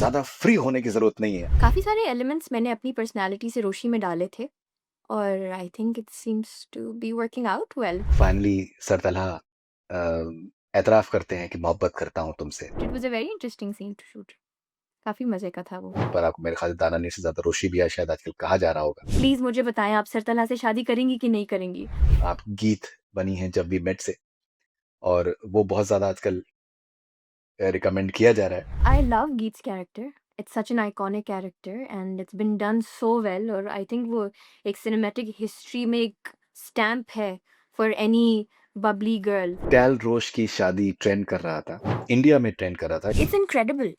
ज़्यादा फ्री होने की ज़रूरत नहीं है। काफ़ी सारे एलिमेंट्स मैंने अपनी पर्सनैलिटी से रोशी में डाले थे और I think it seems to be working out well. Finally sir Talha एतराफ़ करते हैं कि मोहब्बत करता हूँ तुमसे। It was a very interesting scene to shoot. काफ़ी मज़े का था वो। पर आपको मेरे ख़्याल से दानानी से ज़्यादा रोशी भी शायद आजकल कहा जा रहा होगा। प्लीज़ मुझे बताएँ आप सरतला से शादी करेंगी कि नहीं करेंगी? आप गीत बनी हैं जब वी मेट से और वो बहुत ज़्यादा आजकल रिकमेंड किया जा रहा है। I love Geet's character. It's such an iconic character and it's been done so well और I think वो एक cinematic history में एक stamp है for any bubbly girl. टैल रोश की शादी ट्रेंड कर रहा था। इंडिया में ट्रेंड कर रहा था। It's incredible.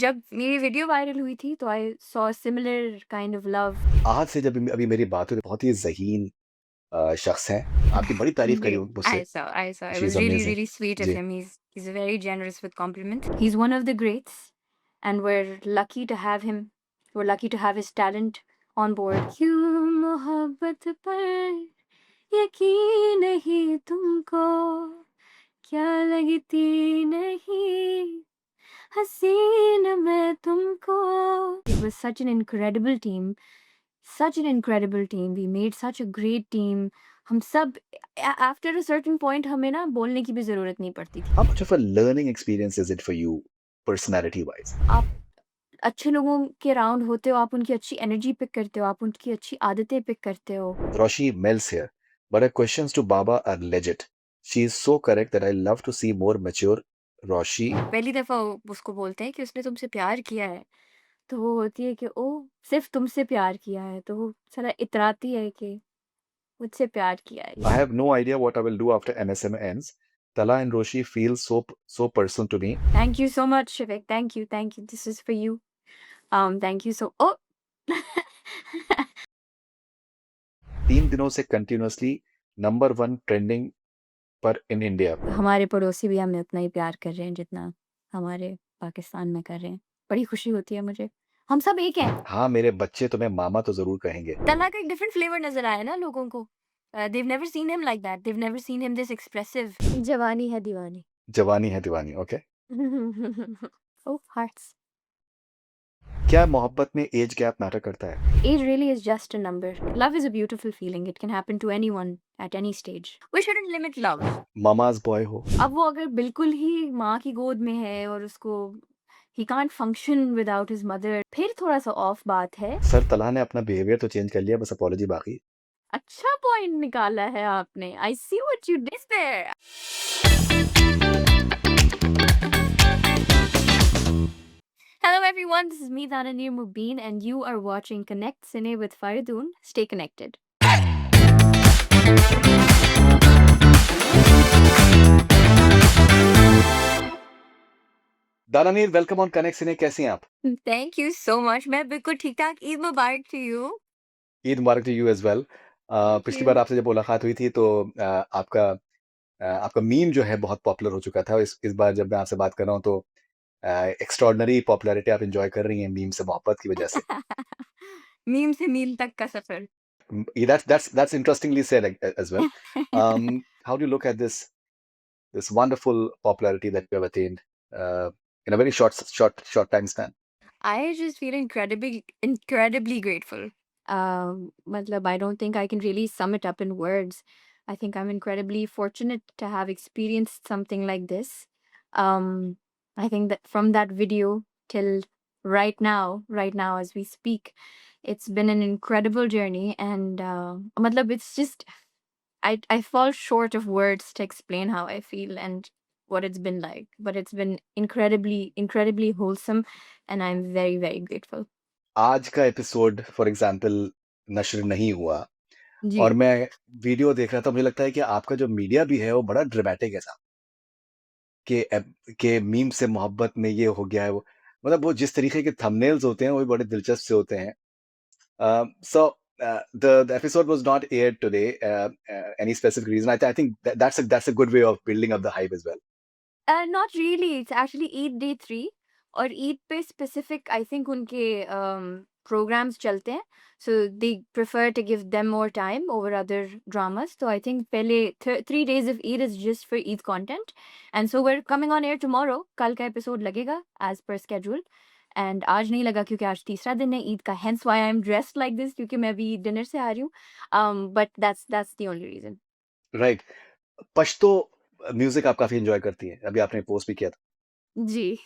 जब मेरी वीडियो वायरल हुई थी तो I saw a similar kind of love. आज से जब अभी मेरी बात हुई तो बहुत ही ज़हीन शख्स हैं। आपकी बड़ी तारीफ़ करी You, मुझसे। I saw. It she was is really, amazing. really sweet of जी। him. He's very generous with compliments. He's one of the greats, and we're lucky to have him. We're lucky to have his talent on board. क्यों मोहब्बत पर यकीन नहीं तुमको क्या लगती नहीं हसीन मैं तुमको. It was such an incredible team. Such an incredible team. We made such a great team. हम सब आफ्टर अ सर्टेन पॉइंट हमें ना बोलने की भी ज़रूरत नहीं पड़ती थी. How much of a learning experience is it for you personality wise? आप अच्छे लोगों के अराउंड होते हो, आप उनकी अच्छी एनर्जी पिक करते हो, आप उनकी अच्छी आदतें पिक करते हो. Roshi melts here, but her questions to Baba are legit. She is so correct that I love to see more mature Roshi. पहली दफ़ा उसको बोलते हैं कि उसने तुमसे प्यार किया है, तो वो होती है कि ओह! सिर्फ़ तुमसे प्यार किया है, तो वो साला इतराती है कि मुझसे प्यार किया है. I have no idea what I will do after MSM ends. Tala and Roshi feel so personal to me. Thank you so much, Shivik. Thank you. This is for you. Thank you so. Oh. 3 दिनों से continuously number 1 trending पर in India. हमारे पड़ोसी भी हमें उतना ही प्यार कर रहे हैं जितना हमारे पाकिस्तान में कर रहे हैं। बड़ी खुशी होती है मुझे। हम सब एक हैं। हाँ, मेरे बच्चे तुम्हें मामा तो ज़रूर कहेंगे। तन्हा का एक डिफरेंट फ्लेवर नज़र आया ना लोगों को। They've never seen him like that. They've never seen him this expressive. जवानी है दीवानी। जवानी है दीवानी, ओके। Oh, hearts. क्या मोहब्बत में एज गैप मैटर करता है? Age really is just a number. Love is a beautiful feeling. It can happen to anyone at any stage. We shouldn't limit love. Mama's boy हो। अब वो अगर बिल्कुल ही माँ की गोद में है और उसको he can't function without his mother, फिर थोड़ा-सा ऑफ बात है। सर तला ने अपना बिहेवियर तो चेंज कर लिया, बस अपॉलॉजी बाकी। अच्छा पॉइंट निकाला है आपने। I see what you did there. Hello everyone, this is me Dananir Mubin and you are watching Connect Cine with Faridun. Stay connected. Dananeer welcome on connect cine, कैसी हैं आप? Thank you so much. मैं बिल्कुल ठीक-ठाक। ईद मुबारक to you. Eid मुबारक to you as well. Thank पिछली बार you. आपसे जब मुलाकात हुई थी तो आपका मीम जो है बहुत पॉपुलर हो चुका था। इस बार जब मैं आपसे बात कर रहा हूँ तो एक्स्ट्राऑर्डिनरी पॉपुलैरिटी आप एन्जॉय कर रही हैं मीम से मोहब्बत की वजह से। मीम से मील तक का सफर। That's interestingly said as well. How do you look at this wonderful popularity that you have attained in a very short time span? I just feel incredibly grateful. Matlab, I don't think I can really sum it up in words. I think I'm incredibly fortunate to have experienced something like this. Um, I think that from that video till right now as we speak, it's been an incredible journey, and matlab, it's just I fall short of words to explain how I feel and what it's been like, but it's been incredibly wholesome, and I'm very, very grateful. आज का episode for example नश्र नहीं हुआ और जी. मैं video देख रहा था, मुझे लगता है कि आपका जो मीडिया भी है वो बड़ा ड्रामेटिक है साहब, कि मीम से मोहब्बत में ये हो गया है वो, मतलब वो जिस तरीके के थंबनेल्स होते हैं वो भी बड़े दिलचस्प से होते हैं। सो the episode was not aired today. Any specific reason? I think that's a good way of building up the hype as well. Not really. It's actually Eid day 3 और ईद पे स्पेसिफिक आई थिंक उनके programs चलते हैं, so they prefer to give them more time over other dramas. तो I think पहले 3 days of Eid is just for Eid content, and so we are coming on air tomorrow. कल का episode लगेगा as per schedule, and आज नहीं लगा क्योंकि आज तीसरा दिन है ईद का, hence why I am dressed like this, क्योंकि मैं अभी डिनर से आ रही हूँ। But that's the only reason. Right. Pashto music आप काफ़ी एन्जॉय करती हैं, अभी आपने पोस्ट भी किया था। जी,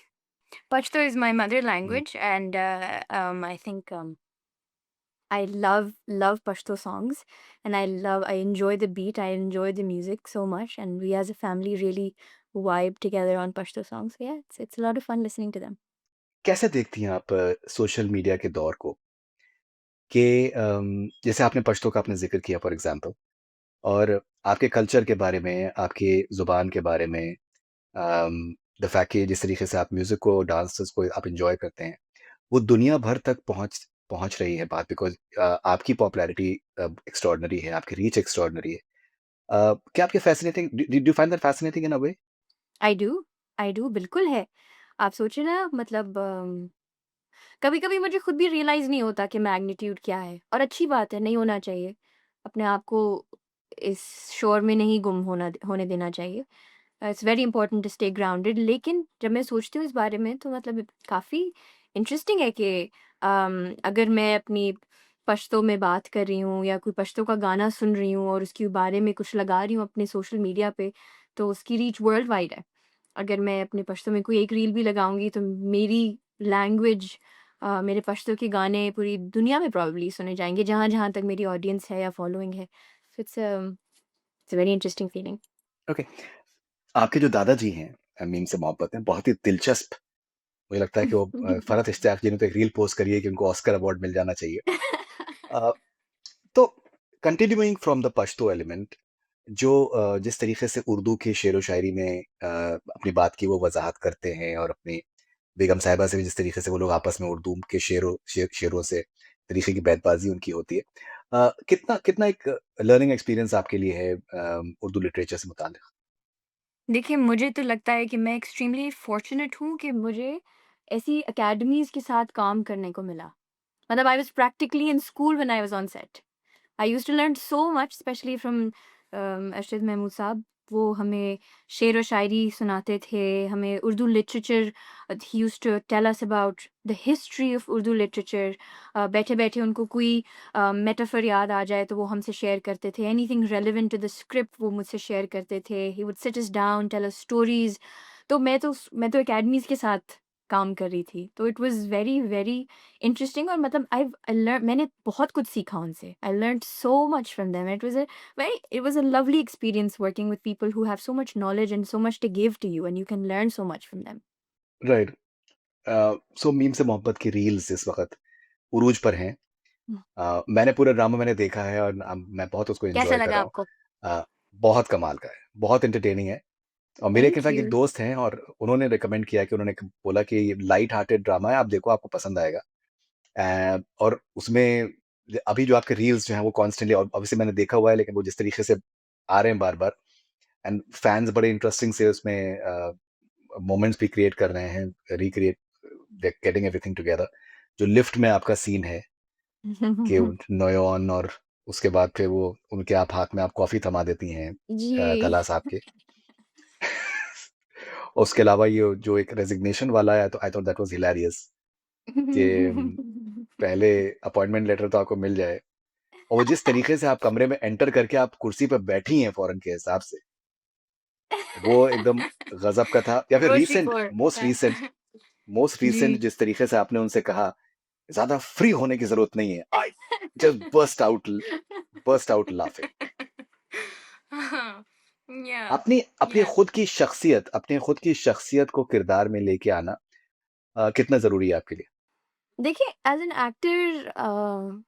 Pashto is my mother hmm. language, and I think I love Pashto songs, and I enjoy the beat, I enjoy the music so much, and we as a family really vibe together on Pashto songs. So yeah, it's a lot of fun listening to them. कैसे देखती हैं आप social media के दौर को कि जैसे आपने पश्तो का आपने ज़िक्र किया फॉर एग्ज़ाम्पल और आपके कल्चर के बारे में, आपकी ज़ुबान के बारे में द फैक्ट कि जिस तरीके से आप म्यूज़िक को, डांसेस को आप एन्जॉय करते हैं, वो दुनिया भर तक पहुँच पहुँच रही है बात बिकॉज़ आपकी पॉपुलैरिटी एक्स्ट्राऑर्डिनरी है, आपकी रीच एक्स्ट्राऑर्डिनरी है। क्या आपके fascinating do you find that fascinating in a way? I do, I do, बिल्कुल है। आप सोचिए ना, मतलब कभी-कभी मुझे खुद भी रियलाइज़ नहीं होता कि मैग्नीट्यूड क्या है, और अच्छी बात है, नहीं होना चाहिए। अपने आप को इस शोर में नहीं गुम होने देना चाहिए। It's very important to stay grounded. लेकिन जब मैं सोचती हूँ इस बारे में, तो मतलब काफ़ी इंटरेस्टिंग है कि अगर मैं अपनी पश्तो में बात कर रही हूँ या कोई पश्तो का गाना सुन रही हूँ और उसके बारे में कुछ लगा रही हूँ अपने सोशल मीडिया पे, तो उसकी रीच वर्ल्ड वाइड है। अगर मैं अपने पश्तो में कोई एक रील भी लगाऊंगी, तो मेरी लैंग्वेज, मेरे पश्तो के गाने पूरी दुनिया में प्रॉब्ली सुने जाएंगे, जहाँ जहाँ तक मेरी ऑडियंस है या फॉलोइंग है। It's very interesting feeling. Okay. आपके जो दादाजी हैं मीम से मोहब्बत में, बहुत ही दिलचस्प मुझे लगता है कि वो फ़रहत इश्तियाक जी ने तो एक रील पोस्ट करी है कि उनको ऑस्कर अवार्ड मिल जाना चाहिए। अ, तो continuing from the Pashto element जो जिस तरीके से उर्दू की शेरो शायरी में अपनी बात की वो वज़ाहत करते हैं और अपनी बेगम साहिबा से भी जिस तरीके से वो लोग आपस में उर्दू के शेरों से तरीके की बैतबाज़ी उनकी होती है। कितना कितना एक लर्निंग एक्सपीरियंस आपके लिए है उर्दू लिटरेचर से मुताल्लिक़? देखिए, मुझे तो लगता है कि मैं एक्सट्रीमली फॉर्च्यूनेट हूँ कि मुझे ऐसी अकेडमीज़ के साथ काम करने को मिला। मतलब I was practically in school when I was on set. I used to learn so much, specially from Arshad Mahmood साहब। वो हमें शेर व शायरी सुनाते थे, हमें Urdu literature, he used to tell us about the history of Urdu literature. बैठे-बैठे उनको कोई मेटाफर याद आ जाए तो वो हमसे शेयर करते थे। Anything relevant to the script वो मुझसे शेयर करते थे। He would sit us down, tell us stories. तो मैं तो एकेडमीज़ के साथ काम कर रही थी। तो it was very, very interesting, और मतलब आई लर्न मैंने बहुत कुछ सीखा उनसे। I learned so much from them. It was a lovely experience working with people who have so much knowledge and so much to give to you, and you can learn so much from them. Right. So Meem se Mohabbat की reels इस वक़्त उरूज पर हैं। हुँ। मैंने पूरा drama मैंने देखा है और मैं बहुत उसको कैसा एन्जॉय कर लगा रहा हूँ। आपको? बहुत कमाल का है, बहुत एंटरटेनिंग है और मेरे एक थैंक इनफैक्ट एक यू। दोस्त हैं और उन्होंने रिकमेंड किया कि उन्होंने बोला कि ये लाइट हार्टेड ड्रामा है, आप देखो आपको पसंद आएगा। और उसमें अभी जो आपके रील्स जो हैं वो कॉन्स्टेंटली ऑब्वियसली मैंने देखा हुआ है लेकिन वो जिस तरीके से आ रहे हैं बार-बार एंड फैन्स बड़े इंटरेस्टिंग से उसमें मोमेंट्स भी क्रिएट कर रहे हैं, recreate they getting everything together. जो लिफ्ट में आपका सीन है कि नोयोन और उसके बाद फिर वो उनके आप हाथ में आप कॉफ़ी थमा देती हैं जी। तला साहब के। उसके अलावा ये जो एक रेज़िग्नेशन वाला है तो I thought that was hilarious कि पहले अपॉइंटमेंट लेटर तो आपको मिल जाए और वो जिस तरीके से आप कमरे में एंटर करके आप कुर्सी पे बैठी हैं फ़ौरन के हिसाब से, वो एकदम गज़ब का था या फिर Grocery for मोस्ट रीसेंट जी। जिस तरीके से आपने उनसे कहा, ज़्यादा फ्री होने की ज़रूरत नहीं है। I just burst out laughing. हाँ, या, अपनी अपनी या। अपनी खुद की शख्सियत को किरदार में लेके आना कितना ज़रूरी है आपके लिए? देखिए, एज़ एन एक्टर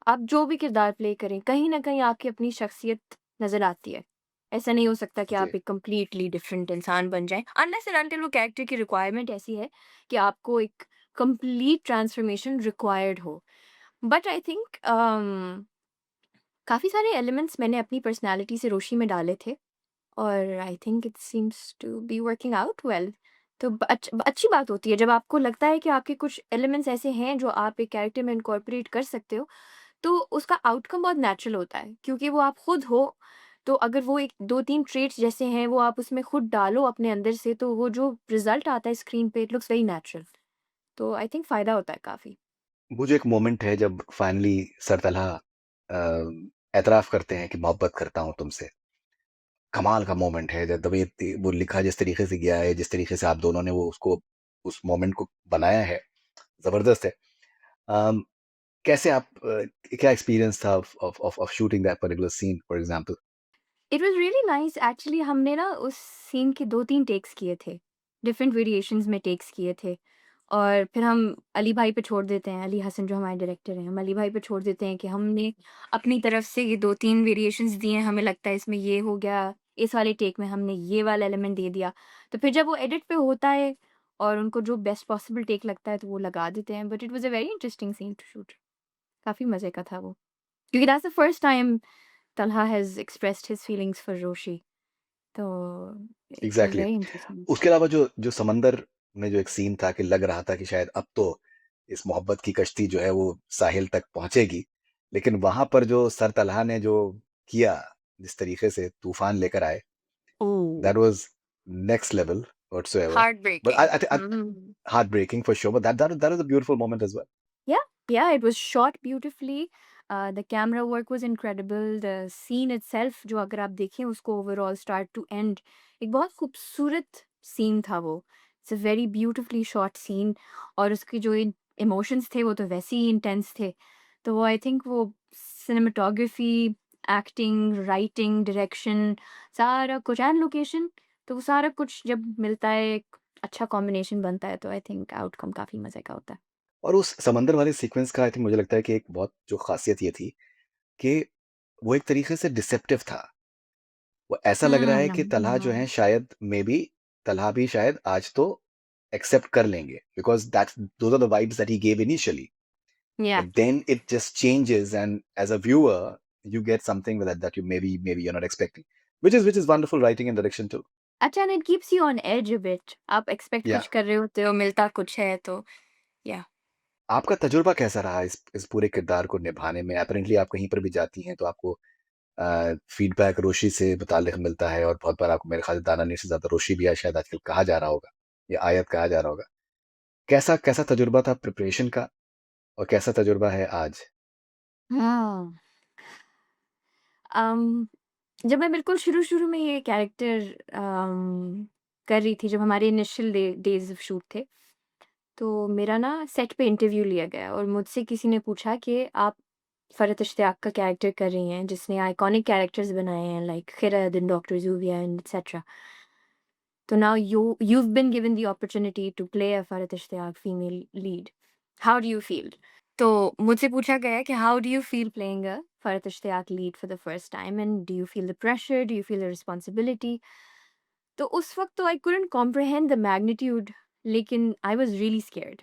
आप जो भी किरदार प्ले करें, कहीं न कहीं आपकी अपनी शख्सियत नज़र आती है। ऐसा नहीं हो सकता कि जी, आप एक कंप्लीटली डिफरेंट इंसान बन जाएँ, अनलेस एंड अंटिल वो कैरेक्टर की रिक्वायरमेंट ऐसी है कि आपको एक कंप्लीट ट्रांसफॉर्मेशन रिक्वायर्ड हो। बट आई थिंक काफ़ी सारे एलिमेंट्स मैंने अपनी पर्सनैलिटी से रोशनी में डाले थे, और I think it seems to be working out well. तो अच्छी बात होती है जब आपको लगता है कि आपके कुछ एलिमेंट्स ऐसे हैं जो आप एक कैरेक्टर में इनकॉर्पोरेट कर सकते हो, तो उसका आउटकम बहुत नेचुरल होता है क्योंकि वो आप खुद हो। तो अगर वो एक 2-3 ट्रेट्स जैसे हैं वो आप उसमें खुद डालो अपने अंदर से तो वो जो रिज़ल्ट आता है स्क्रीन पे इट लुक्स वेरी नेचुरल। तो आई थिंक फ़ायदा होता है काफ़ी। वो जो एक मोमेंट है जब फाइनली सर तलहा एतराफ़ करते हैं कि मोहब्बत करता हूँ तुमसे। कमाल का मोमेंट है जब तभी वो लिखा जिस तरीके से गया है, जिस तरीके से आप दोनों ने वो उसको उस मोमेंट को बनाया है, ज़बरदस्त है। अम, कैसे आप क्या एक्सपीरियंस था of shooting that particular scene for example? It was really nice actually हमने ना उस सीन के 2-3 टेक्स किए थे। डिफरेंट वेरिएशंस में टेक्स किए थे। और फिर हम अली भाई पे छोड़ देते हैं, अली हसन जो हमारे डायरेक्टर हैं, हम अली भाई पे छोड़ देते हैं कि हमने अपनी तरफ से ये 2-3 वेरिएशंस दिए हैं, हमें लगता है इसमें ये हो गया, इस वाले टेक में हमने ये वाला एलिमेंट दे दिया। तो फिर जब वो एडिट पे होता है और उनको जो बेस्ट पॉसिबल टेक लगता है तो वो लगा देते हैं। But it was a very interesting scene to shoot. काफ़ी मज़े का था वो। क्योंकि that's the first time Talha has expressed his feelings for Roshi. तो it was exactly. very interesting. उसके अलावा जो जो समंदर में जो एक सीन था कि लग रहा था कि शायद अब तो इस मोहब्बत की कश्ती जो है वो साहिल तक पहुँचेगी। लेकिन वहाँ पर जो सर तलहा ने जो किया, जिस तरीके से तूफ़ान लेकर आए, Oh, that was next level whatsoever. But heartbreaking. I Mhm. heartbreaking for sure, but that was a beautiful moment as well. Yeah, yeah, it was shot beautifully. The camera work was incredible. The scene itself, जो अगर आप देखें उसको overall start to end, एक बहुत खूबसूरत scene था वो. It's a very beautifully shot scene और उसके जो emotions थे वो तो वैसे ही intense थे. तो वो I think वो cinematography, acting, writing, direction, सारा कुछ and location, तो वो सारा कुछ जब मिलता है एक अच्छा combination बनता है तो I think outcome काफ़ी मज़े का होता है. और उस समंदर वाले सीक्वेंस का आई थिंक मुझे लगता है कि एक बहुत जो ख़ासियत ये थी कि वो एक तरीके से डिसेप्टिव था। वो ऐसा लग रहा है कि तलहा जो है Mhm. शायद मेबी तलहा भी शायद आज तो एक्सेप्ट कर लेंगे because that's those are the vibes that he gave initially. Yeah. But then it just changes, and as a viewer, you get something with it that you maybe you're not expecting, which is wonderful writing and direction too. अच्छा and it keeps you on edge a bit आप expect Yeah. कुछ कर रहे होते हो, मिलता कुछ है तो या आपका तजुर्बा कैसा रहा इस पूरे किरदार को निभाने में? अपैरेंटली आप कहीं पर भी जाती हैं तो आपको फीडबैक रोशी से मुताल्लिक मिलता है और बहुत बार आपको मेरे ख्याल से दानानी से ज़्यादा रोशी भी शायद आजकल कहा जा रहा होगा या आयत कहा जा रहा होगा। कैसा कैसा तजुर्बा था प्रिपरेशन का और कैसा तजुर्बा है आज? हाँ अम, जब मैं बिल्कुल शुरू-शुरू में ये कैरेक्टर कर रही थी, जब हमारे इनिशियल डेज़ ऑफ शूट थे, तो मेरा ना सेट पे इंटरव्यू लिया गया और मुझसे किसी ने पूछा कि आप फ़रहत इश्तियाक का कैरेक्टर कर रही हैं, जिसने आइकॉनिक कैरेक्टर्स बनाए हैं like Khirad, doctor Zoobia and etcetera. So now you've been given the opportunity to play a Farid Ishtiyaq female lead. How do you feel? तो मुझसे पूछा गया कि how do you feel playing a Farid Ishtiyaq lead for the first time and do you feel the pressure? Do you feel the responsibility? तो उस वक्त तो I couldn't comprehend the magnitude लेकिन I was really scared.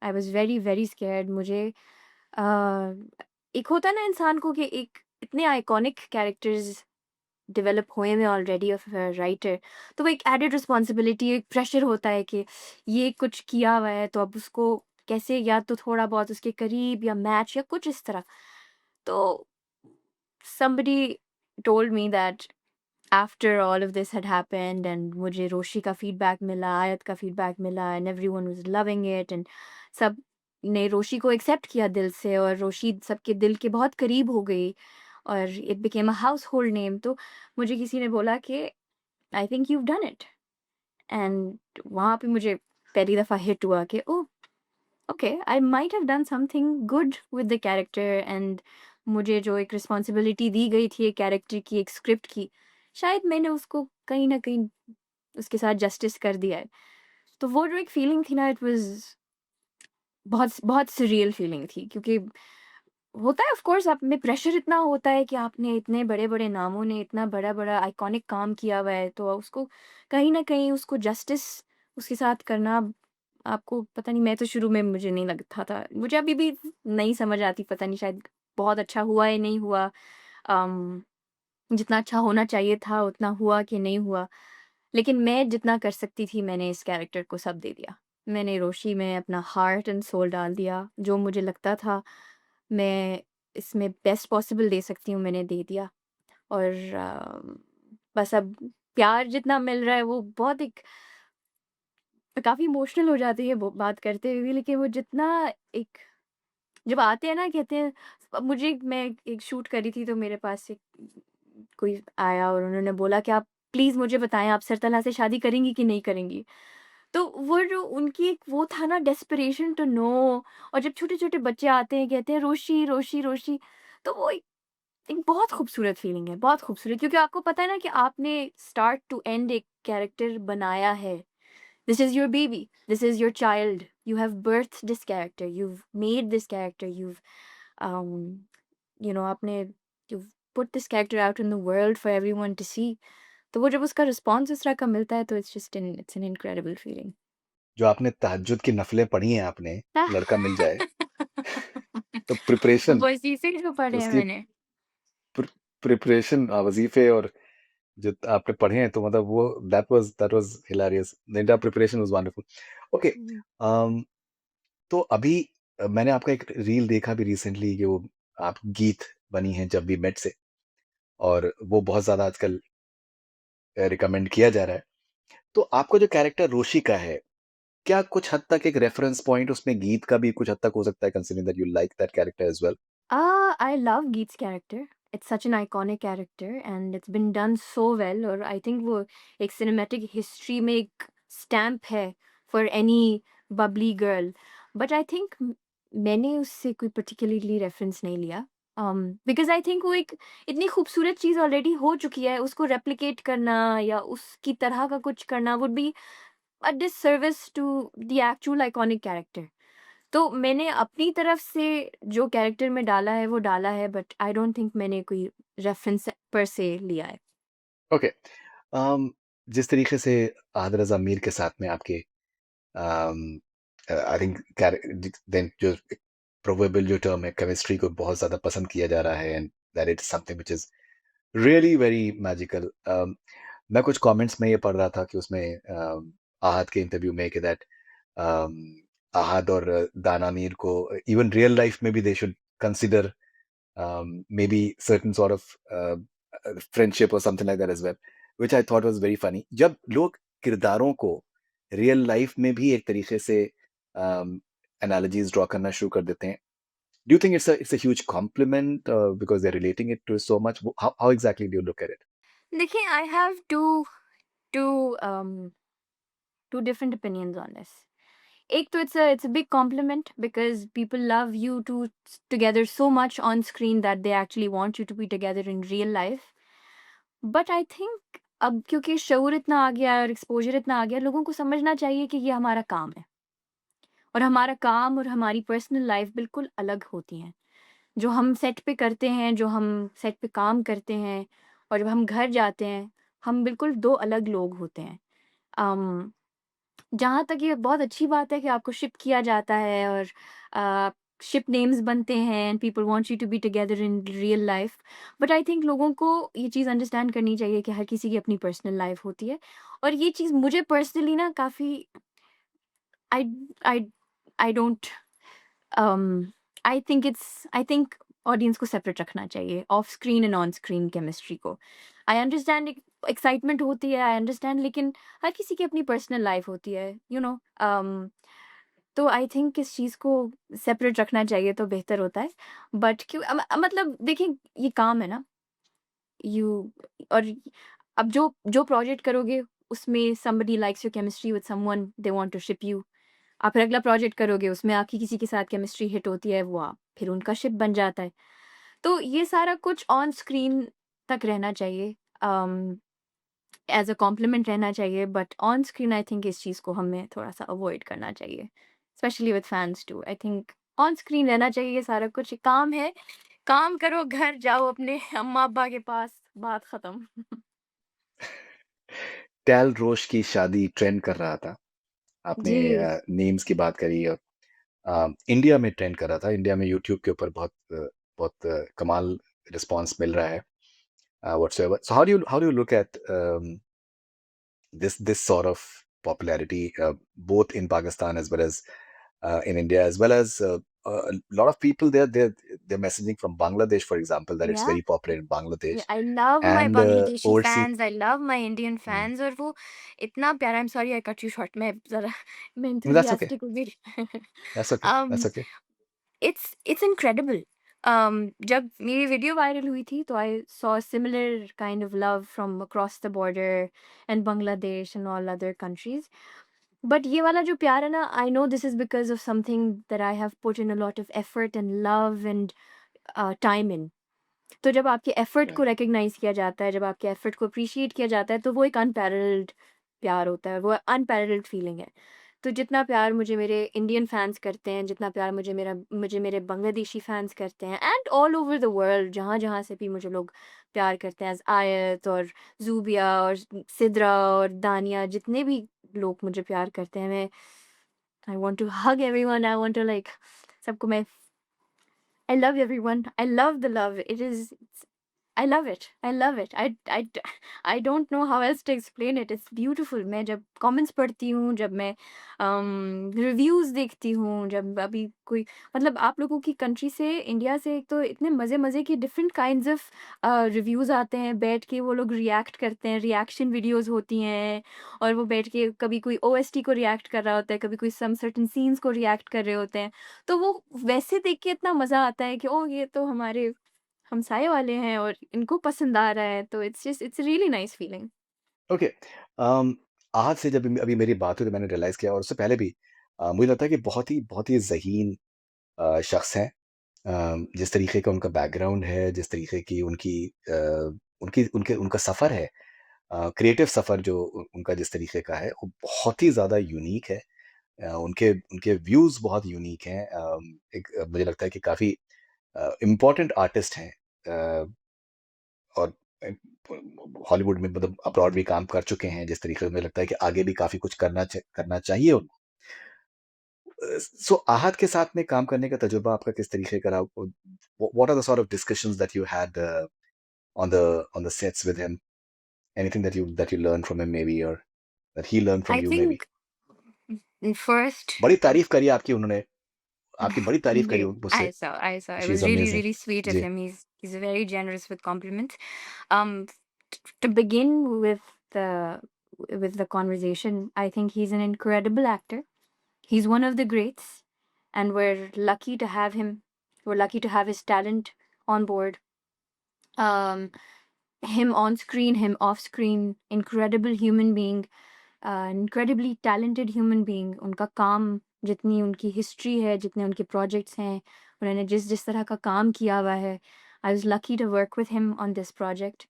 I was very very scared. मुझे अ, एक होता है ना इंसान को कि एक इतने आइकॉनिक कैरेक्टर्स डेवलप हुए हैं ऑलरेडी ऑफ राइटर तो वो एक एडेड रिस्पॉन्सिबिलिटी एक प्रेशर होता है कि ये कुछ किया हुआ है तो अब उसको कैसे या तो थोड़ा बहुत उसके करीब या मैच या कुछ इस तरह तो somebody told me that after all of this had happened and मुझे रोशी का फीडबैक मिला आयत का फीडबैक मिला and everyone was loving it and सब ने रोशी को एक्सेप्ट किया दिल से और रोशी सबके दिल के बहुत करीब हो गई और it became a house hold name तो मुझे किसी ने बोला कि I think you've done it and वहाँ पे मुझे पहली दफ़ा हिट हुआ कि oh okay I might have done something good with the character and मुझे जो एक रिस्पॉन्सिबिलिटी दी गई थी एक कैरेक्टर की एक स्क्रिप्ट की शायद मैंने उसको कहीं ना कहीं उसके साथ जस्टिस कर दिया है तो वो जो एक फीलिंग थी ना इट वाज बहुत बहुत सरियल फीलिंग थी क्योंकि होता है ऑफ कोर्स आप में प्रेशर इतना होता है कि आपने इतने बड़े-बड़े नामों ने इतना बड़ा-बड़ा आइकॉनिक काम किया हुआ है, तो उसको कहीं न कहीं उसको जस्टिस उसके साथ करना आपको पता नहीं मैं तो शुरू में मुझे नहीं लगता था। मुझे अभी भी नहीं समझ आती पता नहीं शायद बहुत अच्छा हुआ या नहीं हुआ। अम, जितना अच्छा होना चाहिए था उतना हुआ कि नहीं हुआ। लेकिन मैं जितना कर सकती थी मैंने इस कैरेक्टर को सब दे दिया। मैंने रोशी में अपना हार्ट एंड सोल डाल दिया, जो मुझे लगता था मैं इसमें बेस्ट पॉसिबल दे सकती हूँ मैंने दे दिया। और बस अब प्यार जितना मिल रहा है वो बहुत एक काफ़ी इमोशनल हो जाती है वो बात करते हुए भी, लेकिन वो जितना एक जब आते हैं ना कहते हैं अब मैं एक शूट करी थी तो मेरे पास एक कोई आया और उन्होंने बोला कि आप प्लीज़ मुझे बताएँ आप सरतला से शादी करेंगी कि नहीं करेंगी? तो वो जो उनकी एक वो था ना डेस्परेशन टू नो। और जब छोटे-छोटे बच्चे आते हैं कहते हैं रोशी, रोशी, रोशी, तो वो एक बहुत खूबसूरत फीलिंग है, बहुत खूबसूरत क्योंकि आपको पता है ना कि आपने स्टार्ट टू एंड एक कैरेक्टर बनाया है। This is your baby. This is your child. You have birthed this character. You've made this character. Um, आपने you've put this character out in the world for everyone to see. तो वो जब उसका response इस तरह का मिलता है तो it's an incredible feeling. जो आपने तहज्जुद की नफ़िलें पढ़ी हैं आपने, लड़का मिल जाए, तो प्रिपरेशन वज़ीफ़े जो पढ़े हैं उसकी मैंने। प्र प्रिपरेशन वज़ीफ़े और जो आपने पढ़े हैं तो मतलब वो that was hilarious. The entire preparation was wonderful. Okay hmm. तो अभी मैंने आपका एक रील देखा भी रिसेंटली कि वो आप गीत बनी हैं जब वी मेट से और वो बहुत ज़्यादा आजकल रिकमेंड किया जा रहा है। तो आपका जो कैरेक्टर रोशी का है, क्या कुछ हद तक एक रेफरेंस पॉइंट उसमें गीत का भी कुछ हद तक हो सकता है considering that you like that character as well? I love Geet's character. It's such an iconic character and it's been done so well और I think वो एक cinematic history में एक stamp है for any bubbly girl. But I think मैंने उससे कोई particularly reference नहीं लिया। Because I think वो एक इतनी खूबसूरत चीज़ already हो चुकी है, उसको replicate करना या उसकी तरह का कुछ करना would be a disservice to the actual iconic character. तो मैंने अपनी तरफ से जो कैरेक्टर में डाला है वो डाला है बट आई डोंट थिंक मैंने कोई रेफरेंस पर से लिया है। ओके जिस तरीके से आद रज़ा मीर के साथ में आपके आई थिंक देन जो प्रोबेबल जो टर्म है केमिस्ट्री को बहुत ज़्यादा पसंद किया जा रहा है and that is something which is really very magical. मैं कुछ कमेंट्स में ये पढ़ रहा था कि उसमें आहत के इंटरव्यू में कि दैट आहत और दाना मीर को इवन रियल लाइफ में भी they should consider maybe certain sort of friendship or something like that as well, which I thought was very funny. जब लोग किरदारों को रियल लाइफ में भी एक तरीके से एनालॉजीज ड्रॉ करना शुरू कर देते हैं, do you think it's a huge compliment because they're relating it to so much? How exactly do you look at it? देखिए I have two two different opinions on this. एक तो it's a big compliment because people love you two together so much on screen that they actually want you to be together in real life. But I think अब क्योंकि शऊर इतना आ गया है और exposure इतना आ गया है, लोगों को समझना चाहिए कि ये हमारा काम है और हमारा काम और हमारी पर्सनल लाइफ बिल्कुल अलग होती हैं। जो हम सेट पे करते हैं, जो हम सेट पे काम करते हैं और जब हम घर जाते हैं, हम बिल्कुल 2 अलग लोग होते हैं। अम, जहाँ तक ये बहुत अच्छी बात है कि आपको शिप किया जाता है और शिप नेम्स बनते हैं and people want you to be together in real life. But I think लोगों को ये चीज़ अंडरस्टैंड करनी चाहिए कि हर किसी की अपनी पर्सनल लाइफ होती है और ये चीज़ मुझे पर्सनली ना काफ़ी I I I don't um I think audience को सेपरेट रखना चाहिए off screen and on screen chemistry को। आई अंडरस्टैंड एक्साइटमेंट होती है, आई अंडरस्टैंड, लेकिन हर किसी की अपनी पर्सनल लाइफ होती है तो आई थिंक इस चीज़ को सेपरेट रखना चाहिए तो बेहतर होता है। बट क्यों मतलब देखिए ये काम है ना, यू और अब जो प्रोजेक्ट करोगे उसमें somebody likes your chemistry with someone, they want to ship you। आप फिर अगला प्रोजेक्ट करोगे, उसमें आपकी किसी के साथ केमिस्ट्री हिट होती है, वो आप फिर उनका शिप बन जाता है। तो ये सारा कुछ ऑन स्क्रीन तक रहना चाहिए, एज़ अ कॉम्प्लीमेंट रहना चाहिए, but on screen I think इस चीज़ को हमें थोड़ा-सा अवॉइड करना चाहिए, specially with fans too. I think on screen रहना चाहिए ये सारा कुछ, काम है, काम करो, घर जाओ अपने अम्मा-अब्बा के पास, बात खत्म। टैल रोश की शादी ट्रेंड कर रहा था। आपने जी। नेम्स की बात करी और इंडिया में ट्रेंड कर रहा था। इंडिया में यूट्यूब के ऊपर बहुत कमाल रिस्पॉन्स मिल रहा है whatsoever. So how do you look at this sort of popularity, both in Pakistan as well as in India, as well as a lot of people there. They're messaging from Bangladesh, for example, that it's Yeah, very popular in Bangladesh I love my and Bangladeshi overseas. fans, I love my Indian Hmm. fans और वो इतना प्यारा I'm sorry I cut you short मैं ज़रा मैं No, that's okay. enthusiastic हो गई That's okay. That's um okay. it's incredible जब मेरी वीडियो वायरल हुई थी तो I saw a similar kind of love from across the border and Bangladesh and all other countries but ये वाला जो प्यार है ना I know this is because of something that I have put in a lot of effort and love and time in तो जब आपके effort को Right. रिकॉग्नाइज़ किया जाता है, जब आपके एफर्ट को एप्रिशिएट किया जाता है, तो वो एक अनपैरेलल्ड प्यार होता है, वो अनपैरेलल्ड फीलिंग है। तो जितना प्यार मुझे मेरे इंडियन फैन्स करते हैं, जितना प्यार मुझे मेरे बांग्लादेशी फैन्स करते हैं and all over the world जहाँ-जहाँ से भी मुझे लोग प्यार करते हैं, एज़ आयत और ज़ूबिया और सिद्रा और दानिया जितने भी लोग मुझे प्यार करते हैं, मैं I want to hug everyone, I want to like सबको मैं I love everyone. I love the love. I love it. I love it. I don't know how else to explain it. It's beautiful. मैं जब comments पढ़ती हूँ, जब मैं reviews देखती हूँ, जब अभी कोई मतलब आप लोगों की कंट्री से इंडिया से एक तो इतने मज़े-मज़े के डिफरेंट काइंड्स ऑफ रिव्यूज़ आते हैं, बैठ के वो लोग रिएक्ट करते हैं, रिएक्शन वीडियोज़ होती हैं और वो बैठ के कभी कोई ओएसटी को रिएक्ट कर रहा होता है, कभी कोई सम सर्टेन सीन्स को रिएक्ट कर रहे होते हैं। तो वो वैसे देख के इतना मज़ा आता है कि ओह! ये तो हमारे हमसाये वाले हैं और इनको पसंद आ रहा है, तो it's really nice feeling. Okay. Um, आज से जब अभी मेरी बात हुई तो मैंने रियलाइज़ किया, और उससे पहले भी मुझे लगता है कि बहुत ही ज़हीन शख्स हैं। जिस तरीके का उनका बैकग्राउंड है, जिस तरीके की उनका सफ़र है, क्रिएटिव सफ़र जो उनका जिस तरीके का है, वो बहुत ही ज़्यादा यूनिक है। उनके उनके व्यूज़ बहुत यूनिक हैं। मुझे लगता है कि काफ़ी इम्पोर्टेंट आर्टिस्ट हैं, और अ, हॉलीवुड में मतलब अब्रॉड भी काम कर चुके हैं, जिस तरीके से मुझे लगता है कि आगे भी काफ़ी कुछ करना चाहिए उनको। सो आहत के साथ में काम करने का तजुर्बा आपका किस तरीके का रहा? What are the sort of discussions that you had on the on the sets with him? Anything that you learned from him maybe, or that he learned from I you maybe? Think first बड़ी तारीफ़ करी आपकी उन्होंने, आपकी बड़ी तारीफ़ करी मुझसे। I saw. It she was is really, amazing. really sweet of जी। him. He's very generous with compliments. Um, to begin the with the conversation, I think he's an incredible actor. He's one of the greats, and we're lucky to have him. We're lucky to have his talent on board. Um, him on screen, him off screen, incredible human being, incredibly talented human being. उनका काम जितनी उनकी history है, जितने उनके projects हैं, उन्होंने जिस जिस तरह का काम किया हुआ है, I was lucky to work with him on this project.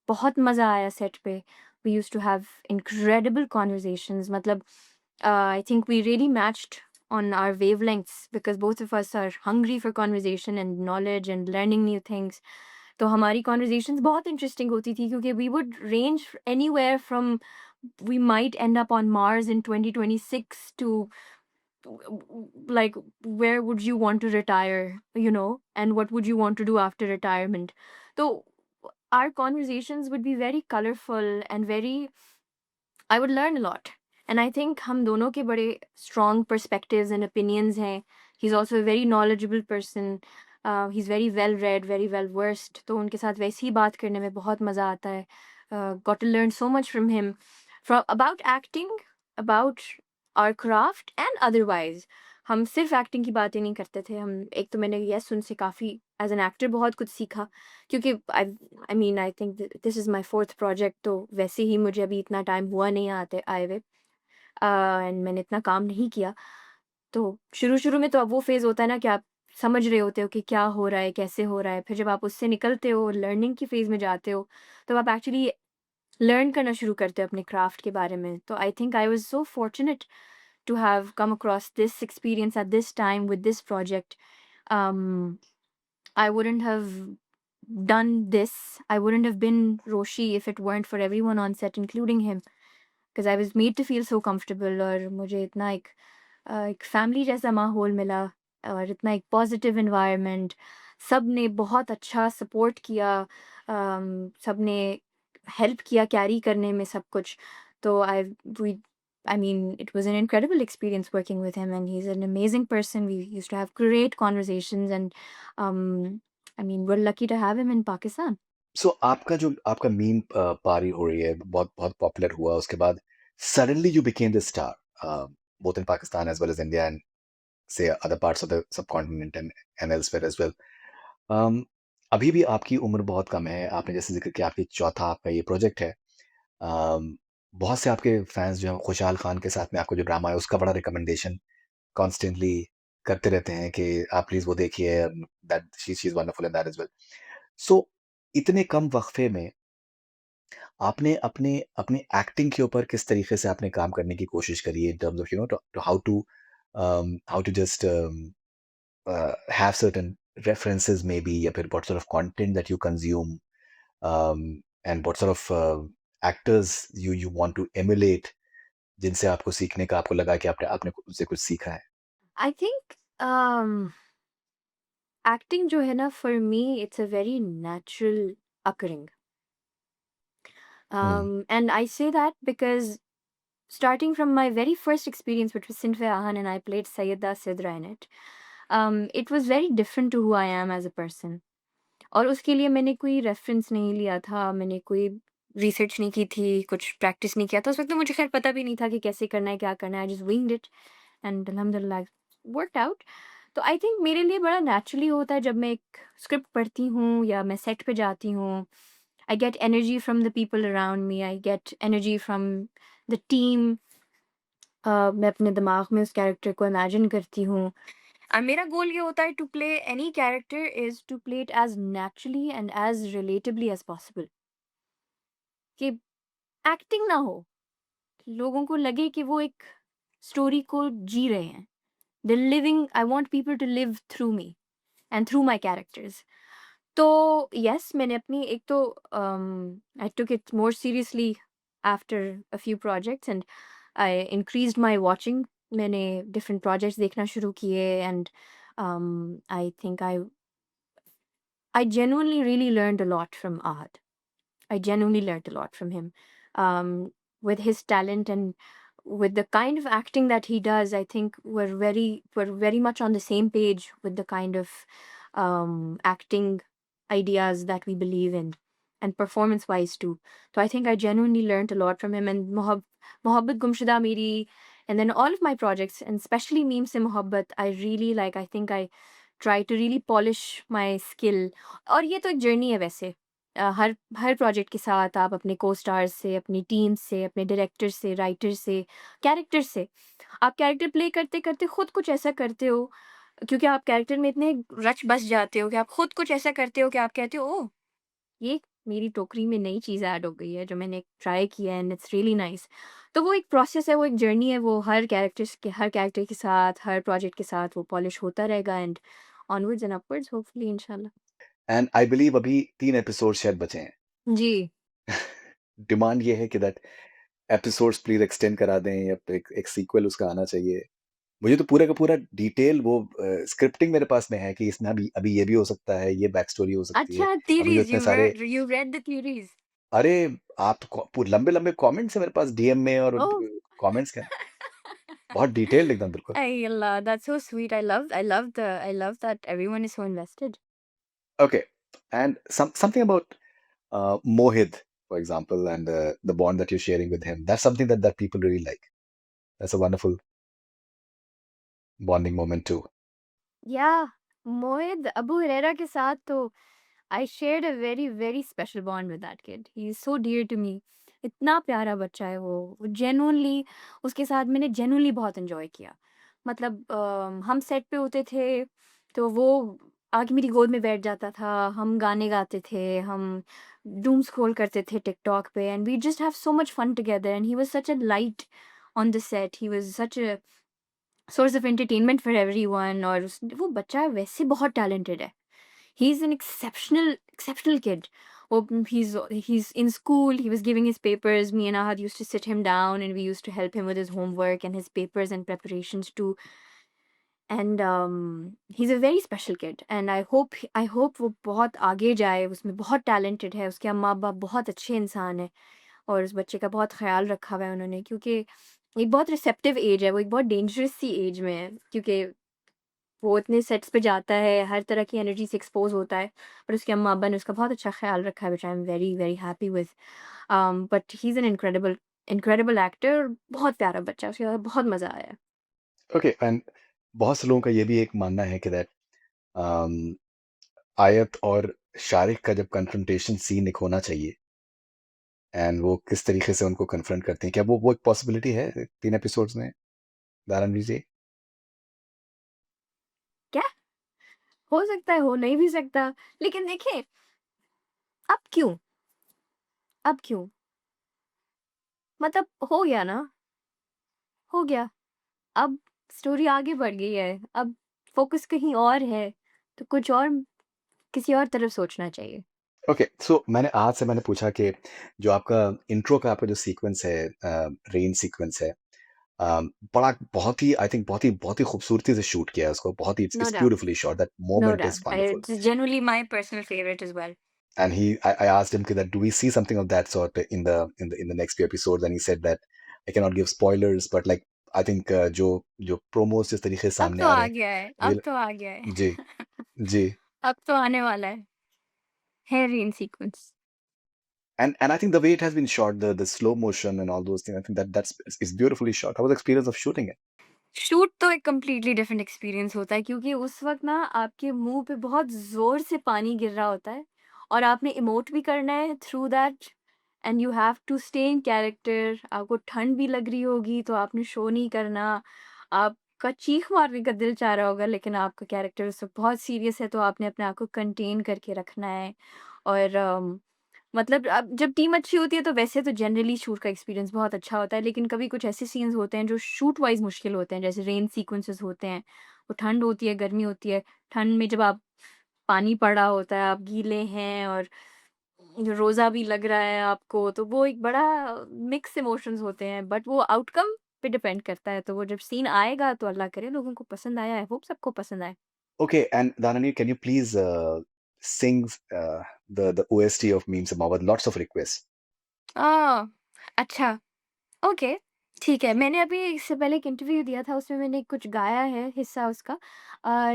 बहुत मज़ा आया सेट पे. We used to have incredible conversations. मतलब I think we really matched on our wavelengths because both of us are hungry for conversation and knowledge and learning new things. तो हमारी conversations बहुत interesting होती थी क्योंकि we would range anywhere from we might end up on Mars in 2026 to like where would you want to retire, and what would you want to do after retirement. So our conversations would be very colorful and very I would learn a lot. And I think हम दोनों के बड़े strong perspectives and opinions हैं. He's also a very knowledgeable person. He's very well read, very well versed. तो उनके साथ वैसे ही बात करने में बहुत मज़ा आता है. Got to learn so much from him, from about acting, about our craft and otherwise. हम सिर्फ एक्टिंग की बातें नहीं करते थे. हम एक तो मैंने यस उनसे काफ़ी एज एन एक्टर बहुत कुछ सीखा क्योंकि I mean I think this is my fourth project तो वैसे ही मुझे अभी इतना टाइम हुआ नहीं आते आए हुए एंड मैंने इतना काम नहीं किया तो शुरू-शुरू में तो अब वो फ़ेज़ होता है ना कि आप समझ रहे होते हो कि क्या हो रहा है, कैसे हो रहा है, फिर जब आप उससे निकलते हो, लर्निंग की फ़ेज़ में जाते हो, तब आप एक्चुअली लर्न करना शुरू करते हो अपने क्राफ्ट के बारे में. तो I think I was so fortunate to have come across this experience at this time with this project. Um, I wouldn't have done this. I wouldn't have been Roshi if it weren't for everyone on set, including him. Because I was made to feel so comfortable और मुझे इतना एक family जैसा माहौल मिला और इतना एक पॉजिटिव एनवायरनमेंट सब ने बहुत अच्छा सपोर्ट किया सब ने हेल्प किया कैरी करने में सब कुछ तो we I mean, it was an incredible experience working with him, and he's an amazing person. We used to have great conversations, and I mean, we're lucky to have him in Pakistan. सो आपका जो आपका meme पारी हो रही है, बहुत बहुत popular हुआ, उसके बाद suddenly you became the star, both in Pakistan as well as India and say other parts of the subcontinent and elsewhere as well. Um, अभी भी आपकी उम्र बहुत कम है। आपने जैसे ज़िक्र किया आपकी चौथा आपका ये प्रोजेक्ट है। अम, बहुत से आपके फैन्स जो हैं खुशहाल खान के साथ में आपका जो ड्रामा है उसका बड़ा रिकमेंडेशन कॉन्स्टेंटली करते रहते हैं कि आप प्लीज़ वो देखिए, that she is wonderful in that as well. So इतने कम वक़्फ़े में आपने अपने अपने एक्टिंग के ऊपर किस तरीके से आपने काम करने की कोशिश करी है in terms of how to just have certain references maybe या फिर what sort of content that you consume, and what sort of actors you want to emulate जिनसे आपको सीखने का आपको लगा कि आपने आपने उनसे कुछ सीखा है? I think acting जो है ना, for me it's a very natural occurring. Hmm, And I say that because starting from my very first experience, which was Sinfe Ahan, and I played Sayyida Sidra in it, it was very different to who I am as a person. और उसके लिए मैंने कोई reference नहीं लिया था, मैंने कोई रिसर्च नहीं की थी, कुछ प्रैक्टिस नहीं किया था। उस वक़्त तो मुझे ख़ैर पता भी नहीं था कि कैसे करना है, क्या करना है। I just winged it and अल्हम्दुलिल्लाह वर्कड आउट। तो आई थिंक मेरे लिए बड़ा नेचुरली होता है जब मैं एक स्क्रिप्ट पढ़ती हूँ या मैं सेट पे जाती हूँ। I get energy from the people around me, I get energy from the team. मैं अपने दिमाग में उस कैरेक्टर को इमेजिन करती हूँ। मेरा गोल ये होता है to play any character is to play it as naturally and as relatably as possible, कि एक्टिंग ना हो, लोगों को लगे कि वो एक स्टोरी को जी रहे हैं। They living I want people to live through me and through my characters. तो यस, मैंने अपनी एक तो I took it more seriously after a few projects and I increased my watching. मैंने डिफरेंट प्रोजेक्ट्स देखना शुरू किए and I think I genuinely really learned a lot from Ahad. I genuinely learned a lot from him. With his talent and with the kind of acting that he does, I think we're very much on the same page with the kind of acting ideas that we believe in, and performance wise too. So I think I genuinely learned a lot from him, and Mohabbat Gumshida Meri, and then all of my projects, and especially Meme Se Mohabbat, I really like. I think I try to really polish my skill. और ये तो एक journey है वैसे। हर हर project के साथ आप अपने को-स्टार्स से, अपनी टीम से, अपने डायरेक्टर से, राइटर से, कैरेक्टर से, आप कैरेक्टर प्ले करते-करते खुद कुछ ऐसा करते हो, क्योंकि आप कैरेक्टर में इतने रच बस जाते हो कि आप खुद कुछ ऐसा करते हो कि आप कहते हो, ओह! ये मेरी टोकरी में नई चीज़ ऐड हो गई है जो मैंने ट्राई किया है एंड इट्स रियली नाइस। तो वो एक प्रोसेस है, वो एक जर्नी है, वो हर कैरेक्टर के साथ, हर प्रोजेक्ट के साथ वो पॉलिश होता रहेगा and onwards and upwards hopefully इंशाल्लाह। एंड आई बिलीव अभी 3 एपिसोड शायद बचे हैं। जी। डिमांड ये है कि दैट एपिसोड्स प्लीज़ एक्सटेंड करा दें या फिर एक एक सीक्वल उसका आना चाहिए। मुझे तो पूरा का पूरा डिटेल वो स्क्रिप्टिंग मेरे पास में है कि इसमें अभी अभी ये भी हो सकता है, ये बैक स्टोरी हो सकती है। अच्छा, अभी जो theories, इतने सारे you read the theories? अरे! आप लंबे-लंबे कमेंट्स हैं मेरे पास डीएम में और Oh. कमेंट्स क्या बहुत डिटेल्ड एकदम बिल्कुल। Ay Allah, that's so sweet. I love that everyone is so invested. Okay, and something about Mohit, for example, and the bond that you're sharing with him. That's something that people really like. That's a wonderful bonding moment too. Yeah, Mohit Abu Huraira के साथ तो I shared a very very special bond with that kid. He is so dear to me. इतना प्यारा बच्चा है वो genuinely, उसके साथ मैंने genuinely बहुत enjoy किया। मतलब हम सेट पे होते थे तो वो आके मेरी गोद में बैठ जाता था, हम गाने गाते थे, हम doom scroll करते थे टिकटॉक पे, and we just have so much fun together, and he was such a light on the set. He was such a source of entertainment for everyone, और वो बच्चा वैसे बहुत talented है। He's an exceptional kid. Oh, he's in school. He was giving his papers. Me and Ahad used to sit him down, and we used to help him with his homework and his papers and preparations too. And he's a very special kid. And I hope वो बहुत आगे जाए। उसमें बहुत talented है। उसके अम्मा-अब्बा बहुत अच्छे इंसान हैं। और उस बच्चे का बहुत ख़्याल रखा हुआ है उन्होंने, क्योंकि एक बहुत रिसेप्टिव एज है, वो एक बहुत डेंजरस सी एज में है, क्योंकि वो इतने सेट्स पे जाता है, हर तरह की एनर्जी से एक्सपोज़ होता है, पर उसके अम्मा-अब्बा ने उसका बहुत अच्छा ख़्याल रखा है, which I am very, very happy with. But he is an incredible incredible actor, बहुत प्यारा बच्चा है, उसके साथ बहुत मज़ा आया। ओके एंड बहुत से लोगों का ये भी एक मानना है कि दैट आयत और शारिक का जब कन्फ्रंटेशन सीन एक होना चाहिए एंड वो किस तरीके से उनको कन्फ्रंट करते हैं, क्या वो एक पॉसिबिलिटी है 3 एपिसोड्स में? दारानवी जी? क्या? हो सकता है, हो नहीं भी सकता, लेकिन देखिए, अब क्यों? अब क्यों? मतलब हो गया ना, हो गया। अब स्टोरी आगे बढ़ गई है, अब फ़ोकस कहीं और है, तो कुछ और किसी और तरफ सोचना चाहिए। ओके, सो मैंने पूछा कि जो आपका इंट्रो का आपका जो सीक्वेंस है रेन सीक्वेंस है बड़ा बहुत ही आई थिंक बहुत ही खूबसूरती से शूट किया है उसको, बहुत ही no it's doubt, beautifully shot, that no moment is doubt. Wonderful. It's genuinely my personal favourite as well. And I asked him that do we see something of that sort in the next few episodes, and he said that I cannot give spoilers, but like I think जो promos जिस तरीके से अब सामने तो आ रहे आ हैं गया है, अब मुझे तो आ गया है। जी जी अब तो आने वाला है rain sequence. and I think the way it has been shot, the slow motion and all those things, I think that's is beautifully shot. How was the experience of shooting it? Shoot तो एक completely different experience होता है, क्योंकि उस वक़्त ना आपके मुँह पे बहुत ज़ोर से पानी गिर रहा होता है और आपने इमोट भी करना है through that, and you have to stay in character. आपको ठंड भी लग रही होगी तो आपने शो नहीं करना। आपका चीख मारने का दिल चाह रहा होगा, लेकिन आपका कैरेक्टर उस वक़्त बहुत सीरियस है, तो आपने अपने आप को कंटेन करके रखना है। और मतलब अब जब टीम अच्छी होती है तो वैसे तो जनरली शूट का एक्सपीरियंस बहुत अच्छा होता है, लेकिन कभी कुछ ऐसे सीन्स होते हैं जो शूट वाइज़ मुश्किल होते हैं, जैसे रेन सीक्वेंसेस होते हैं। वो ठंड होती है, गर्मी होती है। ठंड में जब आप पानी पड़ रहा होता है, आप गीले हैं और जो रोज़ा भी लग रहा है आपको, तो वो एक बड़ा मिक्स इमोशंस होते हैं, बट वो आउटकम पे डिपेंड करता है। तो वो जब सीन आएगा तो अल्लाह करे लोगों को पसंद आए, आई होप सबको पसंद आए। Okay, and Dhanani, can you please sing the OST of Memes and with lots of requests? ओह! अच्छा। ओके, ठीक है। मैंने अभी इससे पहले एक इंटरव्यू दिया था, उसमें मैंने कुछ गाया है हिस्सा उसका।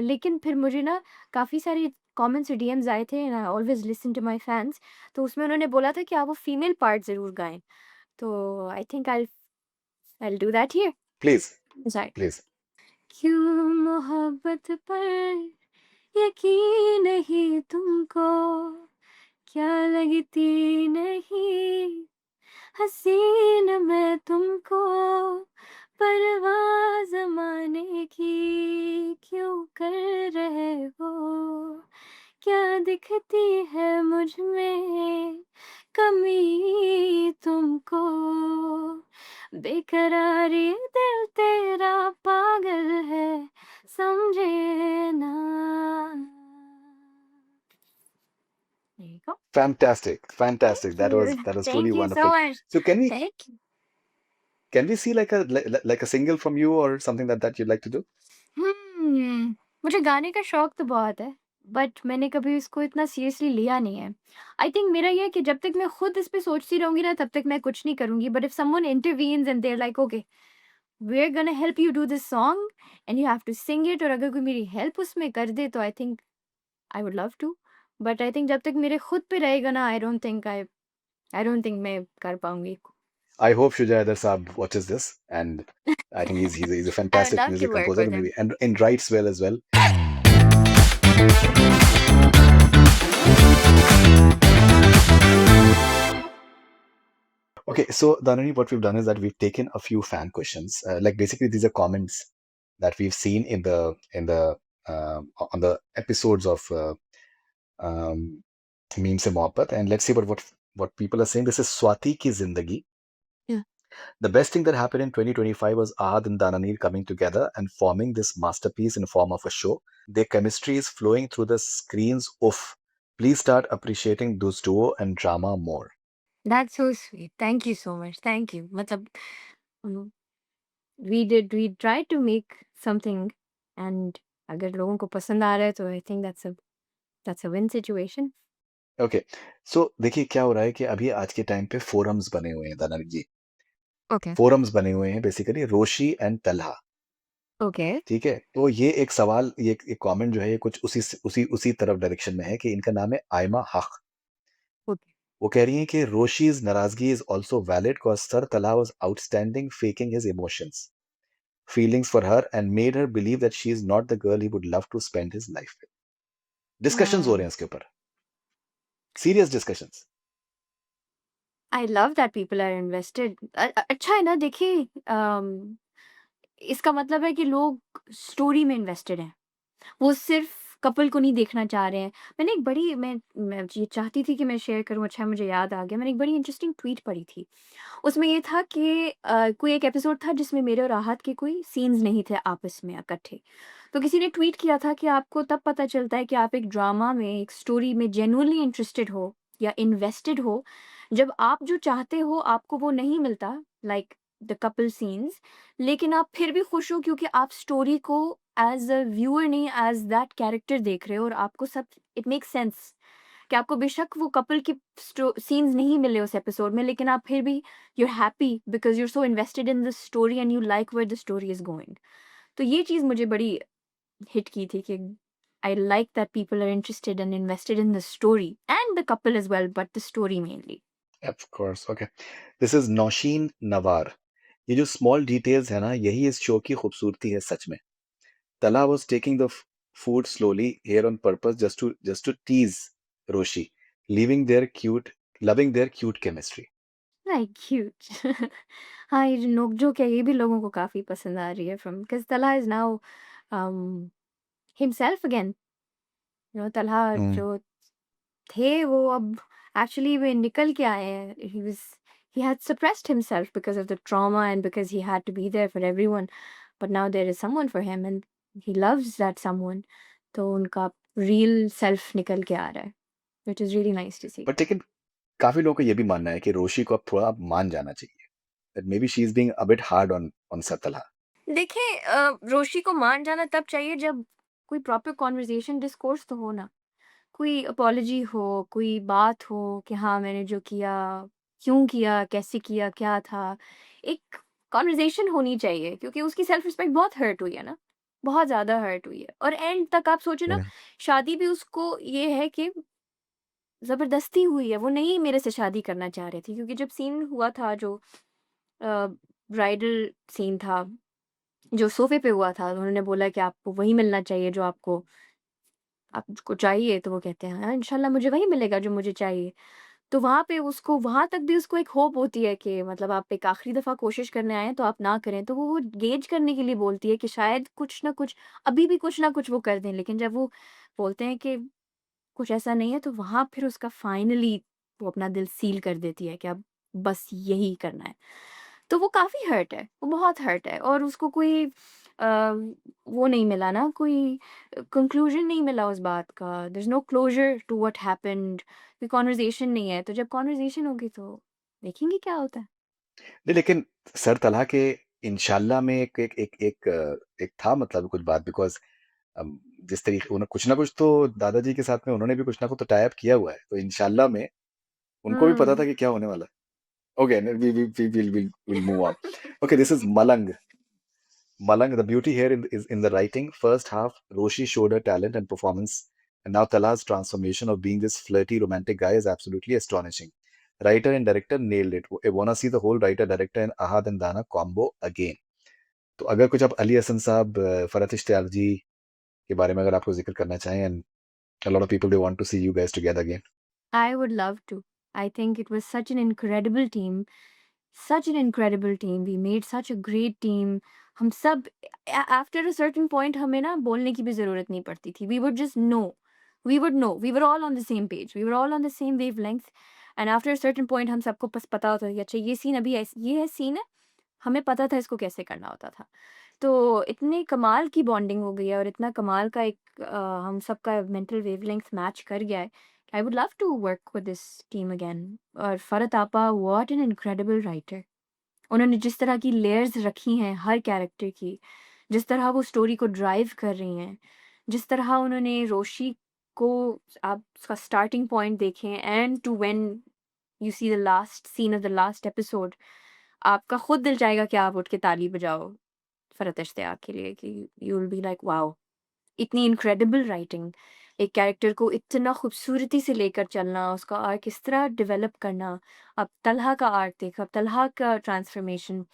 लेकिन फिर मुझे ना काफ़ी सारे कमेंट्स और डीएम्स आए थे, and I always listen to my fans. तो उसमें उन्होंने बोला था कि आप वो फीमेल पार्ट ज़रूर गाएँ। तो I think I will do that here. Please, right. please. क्यों मोहब्बत पर यकीन नहीं तुमको, क्या लगती नहीं हसीन मैं तुमको, परवाह ज़माने की क्यों कर रहे हो, क्या दिखती है मुझ में कमी तुमको, बेकरारी दिल तेरा पागल है समझे ना। There you go. Fantastic, Thank fantastic. you. That was truly Thank you wonderful. so much. So Thank you. can we see like like a single from you or something that you'd like to do? हम्म, मुझे गाने का शौक तो बहुत है, but मैंने कभी इसको इतना सीरियसली लिया नहीं है। आई थिंक मेरा ये है कि जब तक मैं खुद इस पे सोचती रहूँगी ना, तब तक मैं कुछ नहीं करूँगी। But if someone intervenes and they are like, okay, we are gonna help you do this song and you have to sing it, और अगर कोई मेरी हेल्प उसमें कर दे तो I think I would love to. But I think जब तक मेरे खुद पे रहेगा ना, आई डोंट थिंक मैं कर पाऊँगी। I hope Shujai Adar Saab watches this, and I think he's a I would fantastic love to music work composer, with maybe him. and writes well as well. Okay, so Dhanani, what we've done is that we've taken a few fan questions. Like basically, these are comments that we've seen on the episodes of um, Meem Se Mohabbat, and let's see what people are saying. This is Swati Ki Zindagi. Yeah. The best thing that happened in 2025 was Ahad and Dananir coming together and forming this masterpiece in the form of a show. Their chemistry is flowing through the screens. Oof. Please start appreciating those duo and drama more. That's so sweet. Thank you so much. Thank you. मतलब उम, we tried to make something, and अगर लोगों को पसंद आ रहा है तो I think that's a win situation. Okay. So देखिए क्या हो रहा है कि अभी आज के टाइम पे फोरम्स बने हुए हैं दानाजी जी। ओके। फोरम्स बने हुए हैं basically Roshi and Talha. Okay. ठीक है? तो ये एक सवाल ये एक कमेंट जो है ये कुछ उसी तरफ डायरेक्शन में है कि इनका नाम है आयमा हक। ओके। वो कह रही हैं कि रोशीज़ नाराज़गी is also valid cause sir Talha was outstanding faking his emotions, feelings for her and made her believe that she is not the girl he would love to spend his life with. Discussions हो रहे हाँ। हैं इसके ऊपर, serious discussions. I love that people are invested. अच्छा है ना, देखिए, इसका मतलब है कि लोग स्टोरी में इन्वेस्टेड हैं। वो सिर्फ़ कपल को नहीं देखना चाह रहे हैं। मैंने एक बड़ी मैं ये चाहती थी कि मैं शेयर करूँ, अच्छा मुझे याद आ गया। मैंने एक बड़ी इंटरेस्टिंग ट्वीट पढ़ी थी। उसमें ये था कि कोई एक एपिसोड था जिसमें मेरे और राहत के कोई सीन्स नहीं थे आपस में इकट्ठे। तो किसी ने ट्वीट किया था कि आपको तब पता चलता है कि आप एक ड्रामा में, एक स्टोरी में जेन्युइनली इंटरेस्टेड हो या इन्वेस्टेड हो, जब आप जो चाहते हो आपको वो नहीं मिलता, लाइक द कपल सीन्स, लेकिन आप फिर भी खुश हो क्योंकि आप स्टोरी को एज़ अ व्यूअर नहीं, एज़ दैट कैरेक्टर देख रहे हो और आपको सब इट मेक्स सेंस कि आपको बेशक वो कपल की सीन्स नहीं मिले उस एपिसोड में, लेकिन आप फिर भी you are happy because you are so invested in the story and you like where the story is going. तो ये चीज़ मुझे बड़ी हिट की थी कि I like that people are interested and invested in the story and the couple as well, but the story mainly. Of course, okay. This is Nausheen Nawar. ये जो स्मॉल डिटेल्स है ना, यही इस शो की खूबसूरती है सच में। तला was taking the food slowly here on purpose just to tease Roshi, leaving their cute loving their cute chemistry. Like cute. हाँ, ये जो नोक-झोंक है ये भी लोगों को काफ़ी पसंद आ रही है from, because Talha is now himself again. Talha hmm. जो थे वो अब एक्चुअली वे निकल के आए हैं। He had suppressed himself because of the trauma and because he had to be there for everyone, but now there is someone for him and he loves that someone. तो उनका रियल सेल्फ निकल के आ रहा है, which is really nice to see. But लेकिन काफ़ी लोगों का ये भी मानना है कि रोशी को अब थोड़ा मान जाना चाहिए। That maybe she is being a bit hard on सतलहा। देखिए, रोशी को मान जाना तब चाहिए जब कोई प्रॉपर कन्वर्सेशन डिस्कोर्स तो हो ना। कोई अपॉलॉजी हो, कोई बात हो कि हाँ, मैंने जो किया, क्यों किया, कैसे किया, क्या था? एक कन्वर्सेशन होनी चाहिए क्योंकि उसकी सेल्फ रिस्पेक्ट बहुत हर्ट हुई है ना, बहुत ज़्यादा हर्ट हुई है और एंड तक आप सोचिए ना, हुँ। शादी भी उसको ये है कि ज़बरदस्ती हुई है, वो नहीं मेरे से शादी करना चाह रही थी क्योंकि जब सीन हुआ था जो अ, ब्राइडल सीन था, जो सोफ़े पे हुआ था, उन्होंने बोला कि आपको वही मिलना चाहिए जो आपको चाहिए, तो वो कहते हैं, "हाँ, इंशाल्लाह मुझे वही मिलेगा जो मुझे चाहिए।" तो वहाँ पे उसको वहाँ तक भी उसको एक होप होती है कि मतलब आप एक आखिरी दफ़ा कोशिश करने आए हैं, तो आप ना करें। तो वो गेज करने के लिए बोलती है कि शायद कुछ ना कुछ अभी भी कुछ ना कुछ वो कर दें। लेकिन जब वो बोलते हैं कि कुछ ऐसा नहीं है, तो वहाँ फिर उसका फाइनली वो अपना दिल सील कर देती है कि अब बस यही करना है। तो वो काफ़ी हर्ट है, वो बहुत हर्ट है और उसको कोई वो नहीं मिला ना, कोई कंक्लूज़न नहीं मिला उस बात का। There is no closure to what happened, कोई कन्वर्सेशन नहीं है। तो जब कन्वर्सेशन होगी तो देखेंगे क्या होता है। नहीं लेकिन सर तलहा के इंशाल्लाह में एक था मतलब कुछ बात बिकॉज़ जिस तरीके उन्होंने कुछ ना कुछ तो दादाजी के साथ में उन्होंने भी कुछ ना कुछ तो टाई अप किया हुआ है। तो इंशाल्लाह में उनको भी पता था हुँ। कि क्या होने वाला है। Okay, we will move on. Okay, this is Malang. Malang, the beauty here is in the writing. First half, Roshi showed her talent and performance, and now Tala's transformation of being this flirty, romantic guy is absolutely astonishing. Writer and director nailed it. I wanna see the whole writer-director and Ahad and Dana combo again. तो अगर कुछ आप अली हसन साहब, फरहत इश्तियाक जी के बारे में अगर आपको जिक्र करना चाहें, and a lot of people they want to see you guys together again. I would love to. I think it was such an incredible team. Such an incredible team. We made such a great team. हम सब after a certain point हमें ना बोलने की भी ज़रूरत नहीं पड़ती थी. We would just know. We would know. We were all on the same page. We were all on the same wavelength. And after a certain point हम सबको बस पता होता था कि अच्छा ये सीन अभी ये है सीन है, हमें पता था इसको कैसे करना होता था। तो इतने कमाल की बॉन्डिंग हो गई है और इतना कमाल का एक हम सबका मेंटल वेवलेंथ मैच कर गया है। I would love to work with this team again. और फरहत आपा, व्हाट एन इनक्रेडिबल राइटर। उन्होंने जिस तरह की लेयर्स रखी हैं हर कैरेक्टर की, जिस तरह वो स्टोरी को ड्राइव कर रही हैं, जिस तरह उन्होंने रोशी आपको आप उसका स्टार्टिंग पॉइंट देखें and to when you see the last scene of the last episode, आपका खुद दिल चाहेगा कि आप उठ के ताली बजाओ फरहत इश्तियाक के लिए कि you will be like wow! इतनी इनक्रेडिबल राइटिंग, एक कैरेक्टर को इतना खूबसूरती से लेकर चलना, उसका आर्क इस तरह डेवलप करना। अब तलहा का आर्क देखो, अब तलहा का ट्रांसफॉर्मेशन,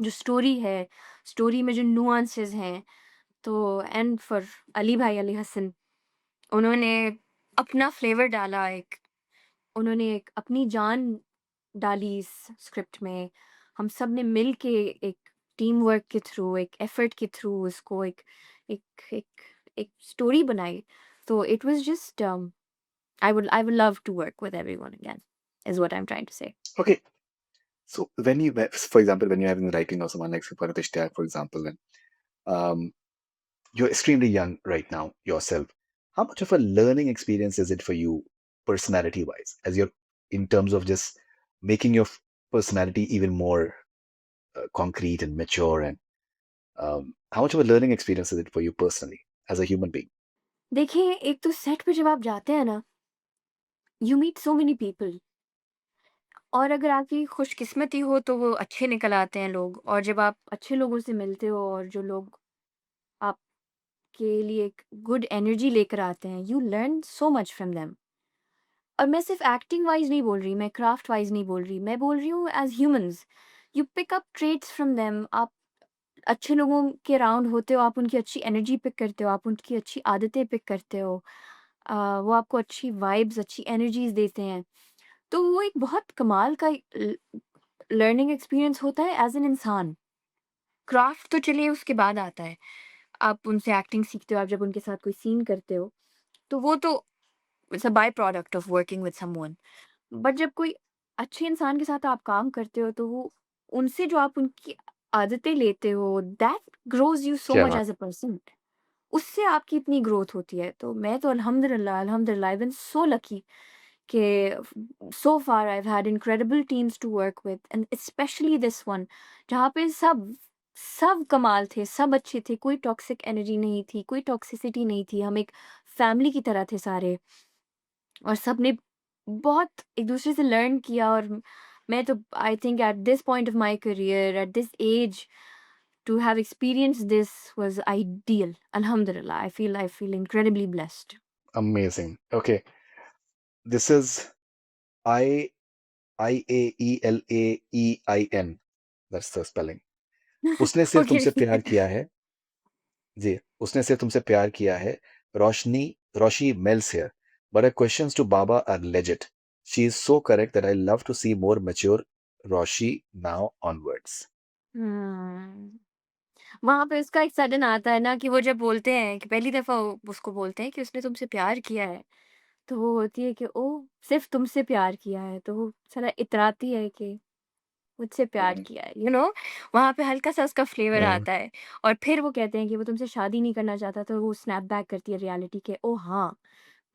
जो स्टोरी है, स्टोरी में जो नुआंसेस हैं, तो एंड फॉर अली भाई, अली हसन, उन्होंने अपना फ्लेवर डाला, एक उन्होंने एक अपनी जान डाली इस स्क्रिप्ट में। हम सब ने मिल के एक टीम वर्क के थ्रू, एक एफर्ट के थ्रू उसको एक एक एक स्टोरी बनाई। तो it was just I would love to work with everyone again, is what I'm trying to say. Okay, so when you, for example, when you're having the writing of someone like Farhad Ishtiyaq, for example, and um, you're extremely young right now yourself. How much of a learning experience is it for you, personality-wise, as you're in terms of just making your personality even more concrete and mature? And how much of a learning experience is it for you personally as a human being? देखिए, एक तो set पे जब आप जाते हैं ना, you meet so many people, और अगर आपकी खुशकिस्मती हो तो वो अच्छे निकल आते हैं लोग, और जब आप अच्छे लोगों से मिलते हो और जो लोग आपके लिए एक गुड एनर्जी लेकर आते हैं, you learn so much from them. और मैं सिर्फ एक्टिंग वाइज नहीं बोल रही, मैं क्राफ्ट वाइज नहीं बोल रही, मैं बोल रही हूँ as humans. You pick up traits from them. आप अच्छे लोगों के अराउंड होते हो, आप उनकी अच्छी एनर्जी पिक करते हो, आप उनकी अच्छी आदतें पिक करते हो। वो आपको अच्छी वाइब्स, अच्छी एनर्जीज देते हैं। तो वो एक बहुत कमाल का लर्निंग एक्सपीरियंस होता है एज एन इंसान। क्राफ्ट तो चलिए उसके बाद आता है, आप उनसे एक्टिंग सीखते हो, आप जब उनके साथ कोई सीन करते हो, तो वो तो it's a by product of working with someone. But जब कोई अच्छे इंसान के साथ आप काम करते हो, तो वो उनसे जो आप उनकी आदतें लेते हो, दैट ग्रोज यू सो क्या मच बात एज अ पर्सन। उससे आपकी इतनी ग्रोथ होती है। तो मैं तो अल्हम्दुलिल्लाह अल्हम्दुलिल्लाह आई बीन सो लकी कि so far I have had incredible teams to work with, and specially this one, जहाँ पे सब सब कमाल थे, सब अच्छे थे, कोई टॉक्सिक एनर्जी नहीं थी, कोई टॉक्सिसिटी नहीं थी। हम एक फैमिली की तरह थे सारे, और सबने बहुत एक-दूसरे से लर्न किया। और मैं तो I think at this point of my career, at this age, to have experienced this was ideal. Alhamdulillah, I feel incredibly blessed. amazing. Okay, this is IAELAEIN. That's the spelling. उसने सिर्फ Okay. तुमसे प्यार किया है। जी, उसने सिर्फ तुमसे प्यार किया है। रोशनी रोशी Mel's here, but her questions to Baba are legit. She is so correct that I love to see more mature Roshi now onwards. हम्म, वहाँ पे उसका एक सडन आता है ना कि वो जब बोलते हैं कि पहली दफ़ा वो उसको बोलते हैं कि उसने तुमसे प्यार किया है, तो वो होती है कि ओह! सिर्फ़ तुमसे प्यार किया है, तो वो साला इतराती है कि मुझसे प्यार Mm, किया है, वहाँ पे हल्का-सा उसका फ्लेवर mm, आता है। और फिर वो कहते हैं कि वो तुमसे शादी नहीं करना चाहता, तो वो स्नैप बैक करती है रियलिटी के, ओह हाँ!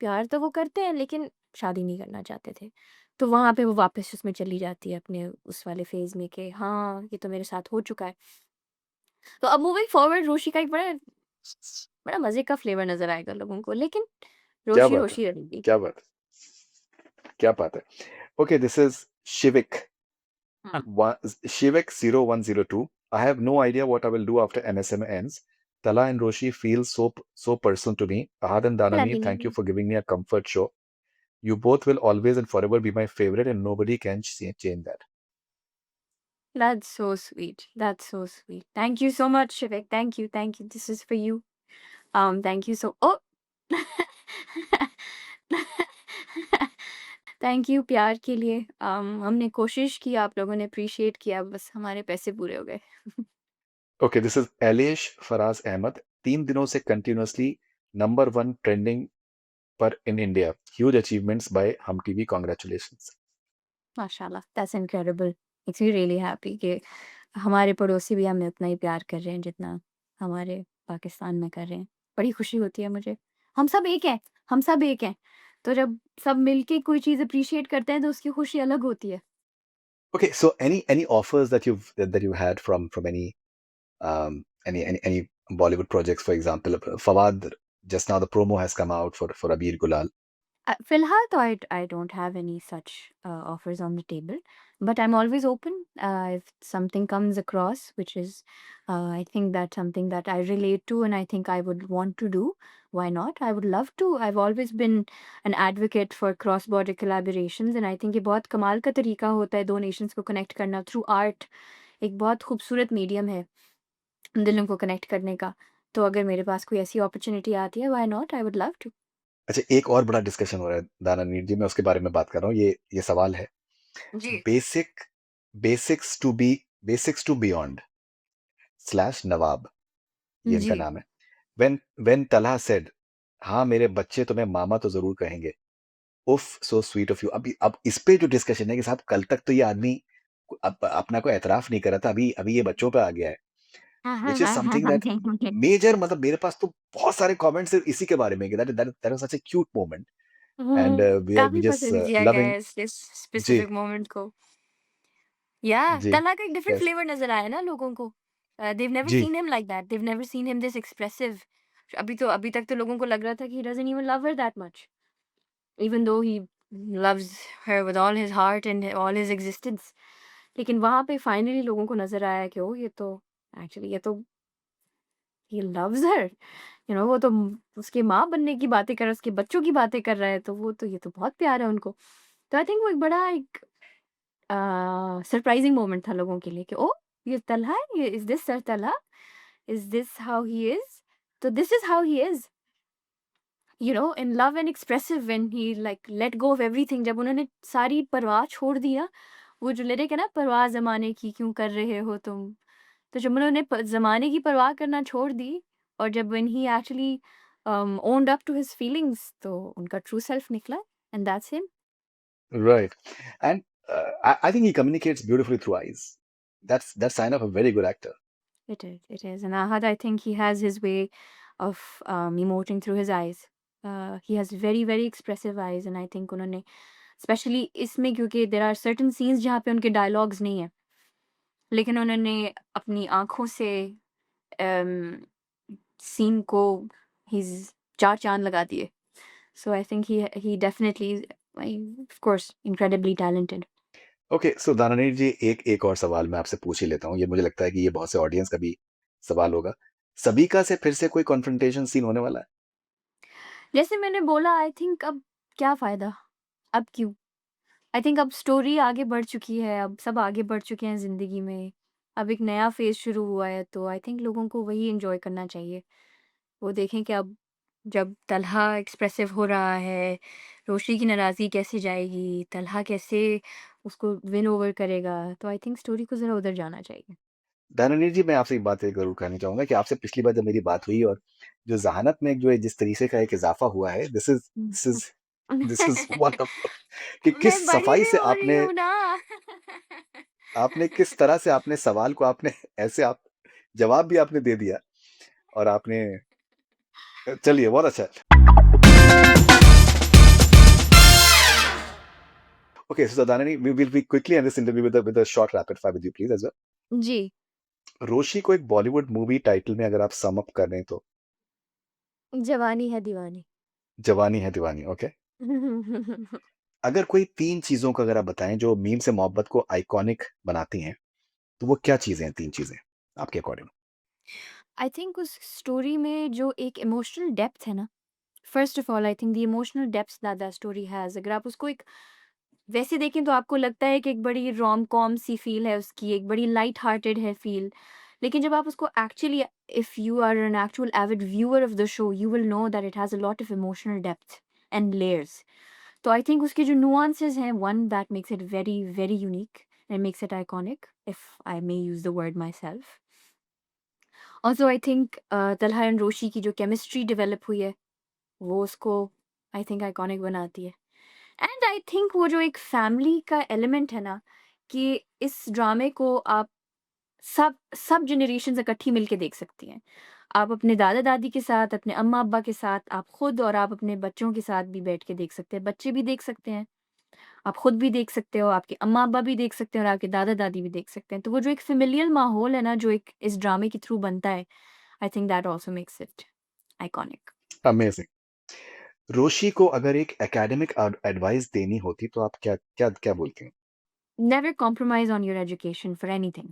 प्यार तो वो करते हैं लेकिन शादी नहीं करना चाहते थे। तो वहाँ पे वो वापस उसमें चली जाती है अपने उस वाले फ़ेज़ में कि हाँ, ये तो मेरे साथ हो चुका है। तो अब मूविंग फॉरवर्ड रोशी का एक बड़ा बड़ा मज़े का फ्लेवर नज़र आएगा लोगों को, लेकिन क्या रोशी बात है, रोशी रहेगी। क्या बात है, क्या बात है। Okay, this is Shivik. हाँ, Shivik 0102. I have no idea what I will do after MSM ends. Tala and Roshi feel so personal to me. Ahad and Danani, thank you लगी। for giving me a comfort show. You both will always and forever be my favorite, and nobody can change that. That's so sweet. That's so sweet. Thank you so much, Shivik. Thank you, thank you. This is for you. Thank you so oh! Thank you प्यार के लिए। हमने कोशिश की, आप लोगों ने appreciate किया, बस हमारे पैसे पूरे हो गए। Okay, this is Alish Faraz Ahmed. 3 दिनों से continuously #1 trending पर in India. Huge achievements by Hum TV. Congratulations. माशाल्लाह, that's incredible. Makes me really happy कि हमारे पड़ोसी भी हमें उतना ही प्यार कर रहे हैं जितना हमारे पाकिस्तान में कर रहे हैं। बड़ी खुशी होती है मुझे। हम सब एक हैं, हम सब एक हैं। तो जब सब मिलके कोई चीज़ एप्रिशिएट करते हैं तो उसकी खुशी अलग होती है। Okay, so any offers that you had from any Bollywood projects, for example, Fawad Just now the promo has come out for Abir Gulal. फिलहाल तो I don't have any such offers on the table, but I'm always open if something comes across, which is I think that's something that I relate to and I think I would want to do. Why not? I would love to. I've always been an advocate for cross-border collaborations, and I think ये बहुत कमाल का तरीका होता है दो nations को connect करना through art. एक बहुत खूबसूरत मीडियम है दिलों को कनेक्ट करने का। तो अगर मेरे पास कोई ऐसी अपॉर्च्युनिटी आती है, why not? I would love to. अच्छा, एक और बड़ा डिस्कशन हो रहा है दानानीर जी, मैं उसके बारे में बात कर रहा हूँ। ये सवाल है, जी। Basic basics to be basics to beyond slash Nawab, ये इनका जी। नाम है। व्हेन व्हेन तलहा सेड, हाँ मेरे बच्चे तुम्हें मामा तो जरूर कहेंगे, उफ सो स्वीट ऑफ यू। अभी अब इस पे जो डिस्कशन है कि साहब कल तक तो ये आदमी अपना कोई एतराफ नहीं कर रहा था, अभी अभी ये बच्चों पे आ गया है, हाँ, हाँ, विच इज हाँ, हाँ, समथिंग हाँ, दैट जी। मेजर, मतलब मेरे पास तो बहुत सारे कमेंट्स इसी के बारे में कि that was such a cute moment and we काफ़ी जस्ट पसंद किया गया लविंग। है इस जी, स्पेसिफिक मोमेंट को। या जी, तलहा का एक डिफरेंट यस, फ्लेवर नज़र आया ना लोगों को। दे हैव नेवर जी, seen him like that, they have never seen him this expressive. अभी तक तो लोगों को लग रहा था कि he doesn't even love her that much, even though he loves her with all his heart and all his existence. लेकिन वहाँ पे फाइनली लोगों को नज़र आया कि ओह! ये तो ही लव्स हर। वो तो उसकी माँ बनने की बातें कर रहा है, उसके बच्चों की बातें कर रहा है, तो ये तो बहुत प्यार है उनको। तो आई थिंक वो एक बड़ा एक सरप्राइजिंग मोमेंट था लोगों के लिए कि ओह! ये तलहा है, ये is this sir Talha? Is this how he is? तो this is how he is, in love and expressive when he like let go of everything. जब उन्होंने सारी परवाह छोड़ दी ना, वो जो लिरिक है ना, परवाह ज़माने की क्यों कर रहे हो तुम? तो जब उन्होंने ज़माने की परवाह करना छोड़ दी और जब when he actually owned up to his feelings, तो उनका ट्रू सेल्फ निकला and that's him. Right. And I think he communicates beautifully through eyes, that's sign of a very good actor. It is. And Ahad, I think he has his way of emoting through his eyes. He has very, very expressive eyes, and I think उन्होंने specially इसमें, क्योंकि there are certain scenes जहाँ पे उनके dialogues नहीं है, लेकिन उन्होंने अपनी आँखों से अम, सीन को हीज़ 4 चाँद लगा दिए। So I think he definitely of course incredibly talented. Okay, so Dananeer ji, एक और सवाल मैं आपसे पूछ ही लेता हूँ। ये मुझे लगता है कि ये बहुत से ऑडियंस का भी सवाल होगा। सबीका से फिर से कोई कॉन्फ्रंटेशन सीन होने वाला है? जैसे मैंने बोला, आई थिंक अब क्या फ़ायदा? अब क्यों? आई थिंक अब स्टोरी आगे बढ़ चुकी है, अब सब आगे बढ़ चुके हैं ज़िंदगी में। अब एक नया फ़ेज़ शुरू हुआ है, तो आई थिंक लोगों को वही एन्जॉय करना चाहिए। वो देखें कि अब जब तलहा एक्सप्रेसिव हो रहा है, रोशी की नाराज़गी कैसे जाएगी, तलहा कैसे उसको विन ओवर करेगा, तो आई थिंक स्टोरी को ज़रा उधर जाना चाहिए। दानानीर जी, मैं आपसे एक बात ज़रूर कहना चाहूँगा कि आपसे पिछली बार जब मेरी बात हुई और जो ज़हानत में जो है जिस तरीके का एक इज़ाफ़ा हुआ है, hmm. This is this is wonderful कि किस मैं बड़ी सफाई भी से हो रही आपने हूँ ना। आपने किस तरह से आपने सवाल को आपने ऐसे आप जवाब भी आपने दे दिया और आपने चलिए बहुत अच्छा है। Okay, so Dananeer, we will be quickly end this interview with a short rapid fire with you please as well. जी। रोशी को एक बॉलीवुड मूवी टाइटल में अगर आप सम अप करें तो? जवानी है दीवानी। जवानी है दीवानी, ओके। अगर कोई 3 चीज़ों को अगर आप बताएँ जो मीम से मोहब्बत को आइकॉनिक बनाती हैं, तो वो क्या चीज़ें हैं 3 चीज़ें आपके अकॉर्डिंग? आई थिंक उस स्टोरी में जो एक इमोशनल डेप्थ है ना, first of all I think the emotional depth that that story has, अगर आप उसको एक वैसे देखें तो आपको लगता है कि एक बड़ी रोम-कॉम सी फ़ील है उसकी, एक बड़ी लाइट हार्टेड है फ़ील। लेकिन जब आप उसको actually, if you are an actual avid viewer of the show, you will know that it has a lot of emotional depth and layers. तो आई थिंक उसके जो नुआंसेस हैं, one that makes it very, very unique and makes it iconic, if I may use the word myself. Also I think Talha and Roshi की जो chemistry develop हुई है, वो उसको आई थिंक आइकॉनिक बनाती है। एंड आई थिंक वो जो एक फैमिली का एलिमेंट है ना, कि इस ड्रामे को आप सब सब जनरेशन्स इकट्ठी मिलके देख सकती हैं। आप अपने दादा-दादी के साथ, अपने अम्मा-अब्बा के साथ, आप खुद और आप अपने बच्चों के साथ भी बैठ के देख सकते हैं। बच्चे भी देख सकते हैं, आप खुद भी देख सकते हो, आपके अम्मा-अब्बा भी देख सकते हैं और आपके दादा-दादी भी देख सकते हैं। तो वो जो एक फ़ेमिलियल माहौल है ना, जो एक इस ड्रामे के थ्रू बनता है, I think that also makes it iconic. Amazing. Roshi को अगर एक एकेडमिक एडवाइस देनी होती तो आप क्या क्या क्या बोलती हैं? Never compromise on your education for anything.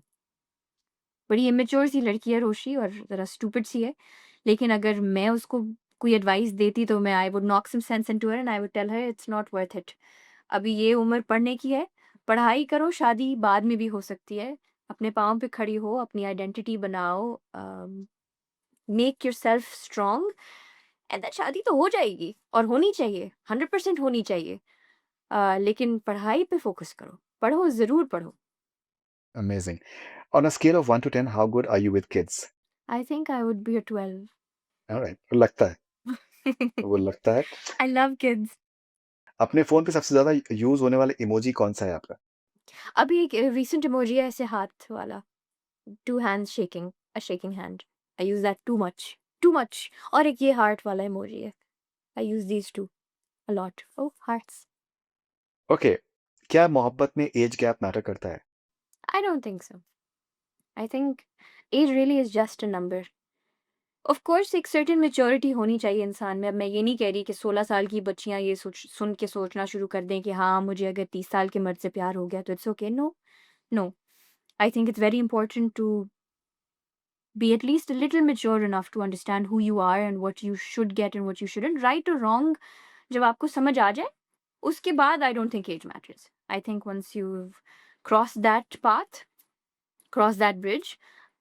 बड़ी इमेच्योर सी लड़की है रोशी और ज़रा स्टूपिड सी है। लेकिन अगर मैं उसको कोई एडवाइस देती तो मैं I would knock some sense into her and I would tell her it's not worth it. अभी ये उम्र पढ़ने की है, पढ़ाई करो, शादी बाद में भी हो सकती है। अपने पाँव पे खड़ी हो, अपनी आइडेंटिटी बनाओ, make yourself strong and then शादी तो हो जाएगी और होनी चाहिए, 100% होनी चाहिए। लेकिन पढ़ाई पे फ़ोकस करो, पढ़ो, ज़रूर पढ़ो। Amazing. On a scale of 1 to 10 how good are you with kids? I think I would be a 12। Alright, वो लगता है। I love kids. अपने फ़ोन पे सबसे ज़्यादा यूज़ होने वाला इमोजी कौन-सा है आपका? अभी एक रीसेंट इमोजी है ऐसे हाथ वाला, 2 hands shaking, a shaking hand. I use that too much. और एक ये हार्ट वाला इमोजी है। I use these 2 a lot. Oh! Hearts. Okay, क्या मोहब्बत में ऐज गैप मैटर करता है? I don't think so. I think age really is just a number. Of course एक सर्टेन मैच्योरिटी होनी चाहिए इंसान में। अब मैं ये नहीं कह रही कि 16 साल की बच्चियाँ ये सोच सुन के सोचना शुरू कर दें कि हाँ, मुझे अगर 30 साल के मर्द से प्यार हो गया तो it's okay. No, no. I think it's very important to be at least a little mature enough to understand who you are and what you should get and what you shouldn't. Right or wrong, जब आपको समझ आ जाए, उसके बाद I don't think age matters. I think once you've crossed that path, crossed that bridge,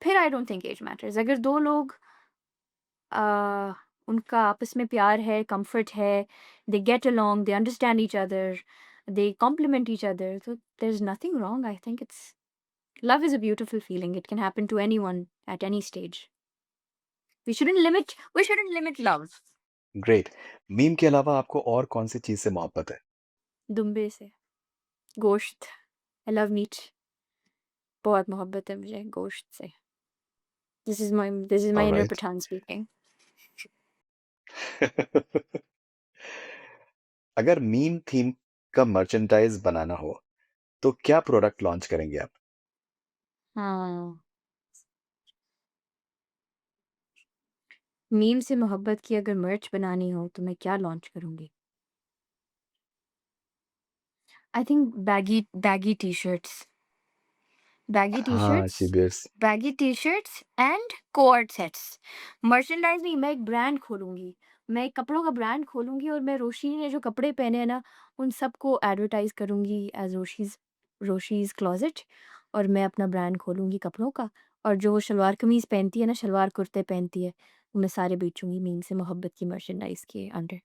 फिर I don't think age matters. अगर दो लोग uh, उनका आपस में प्यार है, comfort है, they get along, they understand each other, they complement each other, so there's nothing wrong. I think it's love is a beautiful feeling. It can happen to anyone at any stage. We shouldn't limit love. Great. Meme के अलावा आपको और कौन-सी चीज़ से मोहब्बत है? दुम्बे से, गोश्त, आई लव मीट, बहुत मोहब्बत है मुझे गोश्त से। This is my inner alright. Pathan speaking. अगर मीम थीम का मर्चेंडाइज़ बनाना हो, तो क्या प्रोडक्ट लॉन्च करेंगे आप? हाँ, मीम से मोहब्बत की अगर मर्च बनानी हो तो मैं क्या लॉन्च करूँगी? I think baggy T-shirts. Baggy हाँ, टी-शर्ट्स शिबिर्स। Baggy T-shirts and co-ord sets. Merchandise नहीं, मैं एक ब्रांड खोलूँगी। मैं एक कपड़ों का ब्रांड खोलूँगी और मैं रोशी ने जो कपड़े पहने हैं ना, उन सबको एडवर्टाइज़ करूँगी एज़ रोशीज़ क्लोज़ेट। और मैं अपना ब्रांड खोलूँगी कपड़ों का। और जो वो शलवार कमीज़ पहनती है ना, शलवार कुर्ते पहनती है, वो मैं सारे बेचूँगी मीम से मोहब्बत की मर्चेंडाइज़ के अंडर।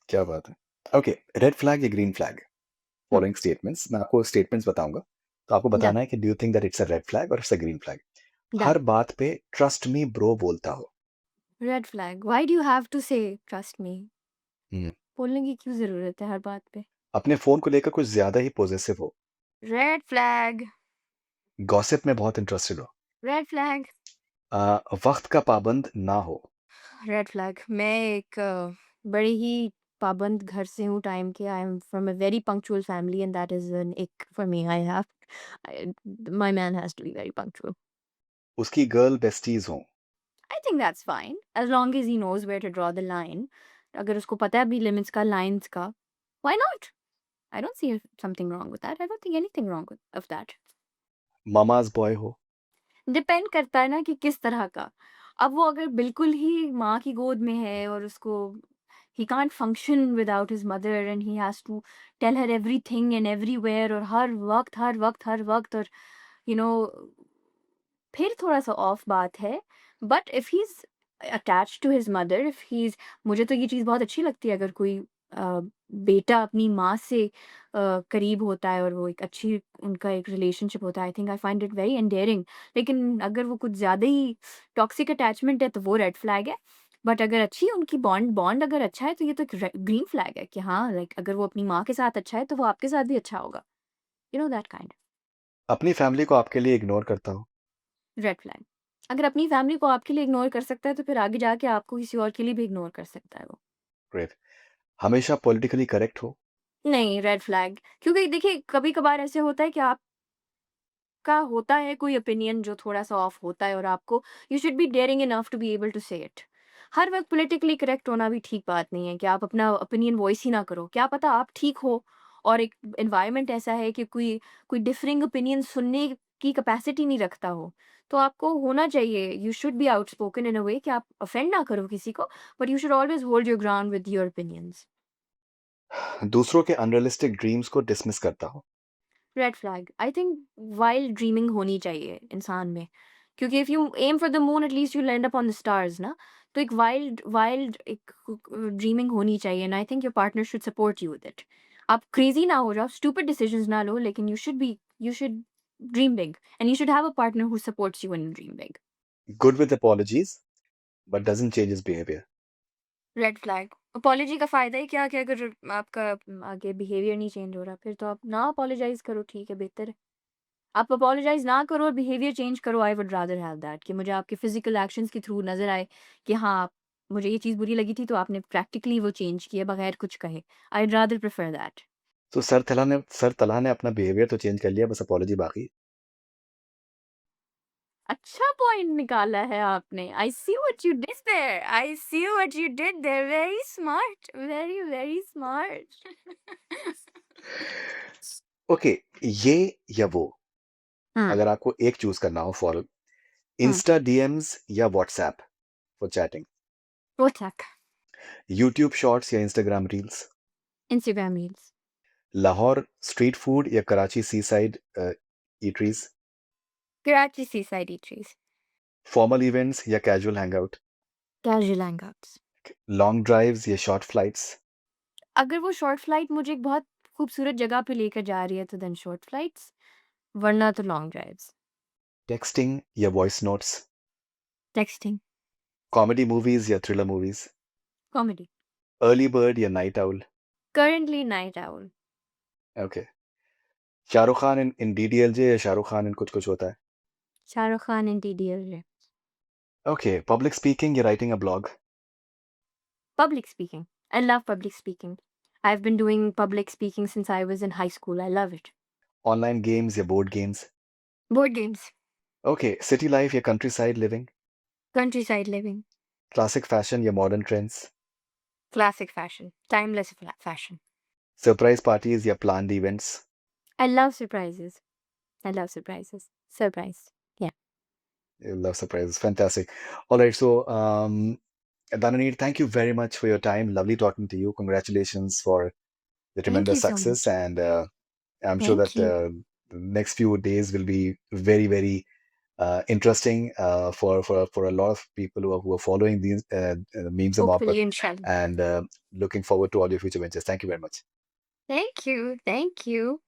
क्या बात है। ओके, रेड फ्लैग या ग्रीन फ्लैग? हुँ, फॉलोइंग स्टेटमेंट्स मैं आपको स्टेटमेंट्स बताऊँगा, तो आपको डन, बताना है कि do you think that it's a red flag और it's a green flag? Done. हर बात पे ट्रस्ट मी ब्रो बोलता हो। Red flag, why do you have to say trust me? Hmm. बोलने की क्यों ज़रूरत है हर बात पे? अपने फ़ोन को लेकर कुछ ज़्यादा ही पॉसेसिव हो। रेड फ्लैग, गॉसिप में बहुत इंटरेस्टेड हो। Red flag. वक़्त का पाबंद ना हो। Red flag. मैं एक बड़े ही पाबंद घर से हूँ टाइम के। I am from a very punctual family and that is an ick for me. My man has to be very punctual. उसकी गर्ल बेस्टीज़ हों। I think that's fine as long as he knows where to draw the line. अगर उसको पता है अभी limits का, lines का, why not? I don't see something wrong with that. I don't think anything wrong with of that. Mama's boy हो। Depend करता है ना कि किस तरह का। अब वो अगर बिल्कुल ही माँ की गोद में है और उसको he can't function without his mother and he has to tell her everything and everywhere और हर वक़्त और यू नो फिर थोड़ा-सा ऑफ बात है। But if he is attached to his mother, if he is मुझे तो ये चीज़ बहुत अच्छी लगती है अगर कोई बेटा अपनी माँ से करीब होता है और वो एक अच्छी उनका एक रिलेशनशिप होता है। I think I find it very endearing. लेकिन अगर वो कुछ ज़्यादा ही टॉक्सिक अटैचमेंट है तो वो रेड फ्लैग है। बट अगर अच्छी उनकी बॉन्ड बॉन्ड अगर अच्छा है तो ये तो एक ग्रीन फ्लैग है कि हाँ, लाइक अगर वो अपनी माँ के साथ अच्छा है तो वो आपके साथ भी अच्छा होगा। You know that kind. अपनी फैमिली को आपके लिए इग्नोर करता हो। Red flag. अगर अपनी फैमिली को आपके लिए इग्नोर कर सकता है, तो फिर आगे जाके आपको किसी और के लिए भी इग्नोर कर सकता है वो। ग्रेट। हमेशा पॉलिटिकली करेक्ट हो। नहीं, रेड फ्लैग। क्योंकि देखिए, कभी-कभार ऐसे होता है कि आपका होता है कोई ओपिनियन जो थोड़ा-सा ऑफ होता है और आपको you should be daring enough to be able to say it. हर वक़्त पॉलिटिकली करेक्ट होना भी ठीक बात नहीं है कि आप अपना ओपिनियन वॉइस ही ना करो। क्या पता आप ठीक हो और एक एनवायरनमेंट ऐसा है कि कोई कोई डिफरिंग ओपिनियन सुनने की कैपेसिटी नहीं रखता हो। तो आपको होना चाहिए, you should be outspoken in a way कि आप ऑफेंड ना करो किसी को, but you should always hold your ground with your opinions. दूसरों के अनरियलिस्टिक ड्रीम्स को डिसमिस करता हो। Red flag. I think wild dreaming होनी चाहिए इंसान में, क्योंकि if you aim for the moon at least you land up on the stars ना। तो एक वाइल्ड वाइल्ड एक ड्रीमिंग होनी चाहिए and I think your partner should support you with it. आप क्रेजी ना हो जाओ, स्टूपिड डिसीजंस ना लो, लेकिन you should dream big and you should have a partner who supports you when you dream big. Good with apologies but doesn't change his behaviour. Red flag. Apology का फ़ायदा ही क्या कि अगर आपका आगे बिहेवियर नहीं चेंज हो रहा, फिर तो आप ना अपोलोजाइज़ करो, ठीक है, बेहतर है। आप अपोलोजाइज़ ना करो और बिहेवियर चेंज करो, I would rather have that कि मुझे आपके फिज़िकल एक्शंस के थ्रू नज़र आए कि हाँ, मुझे ये चीज़ बुरी लगी थी तो आपने प्रैक्टिकली वो चेंज किया बगैर कुछ कहे। I would rather prefer that. तो सर तलहा ने अपना बिहेवियर तो चेंज कर लिया, बस अपॉलजी बाकी। अच्छा पॉइंट निकाला है आपने। I see what you did there, I see what you did there, very smart, very, very smart. Okay, ये या वो, हुँ, अगर आपको एक चूज़ करना हो फॉर हुँ। इंस्टा डीएम्स या WhatsApp for chatting, WhatsApp, YouTube shorts या Instagram reels, Instagram reels, Lahore street food या Karachi seaside eateries, Karachi seaside eateries, formal events या casual hangout, casual hangouts. Long drives या शॉर्ट फ्लाइट्स, अगर वो short flight मुझे एक बहुत खूबसूरत जगह पे लेकर जा रही है तो देन शॉर्ट फ्लाइट्स, वरना तो लॉन्ग ड्राइव्स। टेक्सटिंग या voice notes, texting, comedy movies या thriller movies, comedy, early bird या night owl. Currently night owl, okay, Shahrukh Khan in DDLJ या Shahrukh Khan in Kuch Kuch Hota Hai. Shahrukh Khan in DDLJ. Okay, public speaking या writing a blog, Public speaking. I love public speaking. I've been doing public speaking since I was in high school. I love it. Online games या board games. Board games. Okay, city life या countryside living, Countryside living. Classic fashion या modern trends, Classic fashion. Timeless fashion. Surprise parties या planned events. I love surprises. I love surprises. Surprise. Yeah. You love surprises. Fantastic. All right. So, Dhananir, thank you very much for your time. Lovely talking to you. Congratulations for the Thank you tremendous so success. much. And I'm sure Thank that you. the next few days will be very, very interesting for a lot of people who are following these memes and Mohabbat Hopefully, inshallah. and looking forward to all your future ventures. Thank you very much. Thank you. Thank you.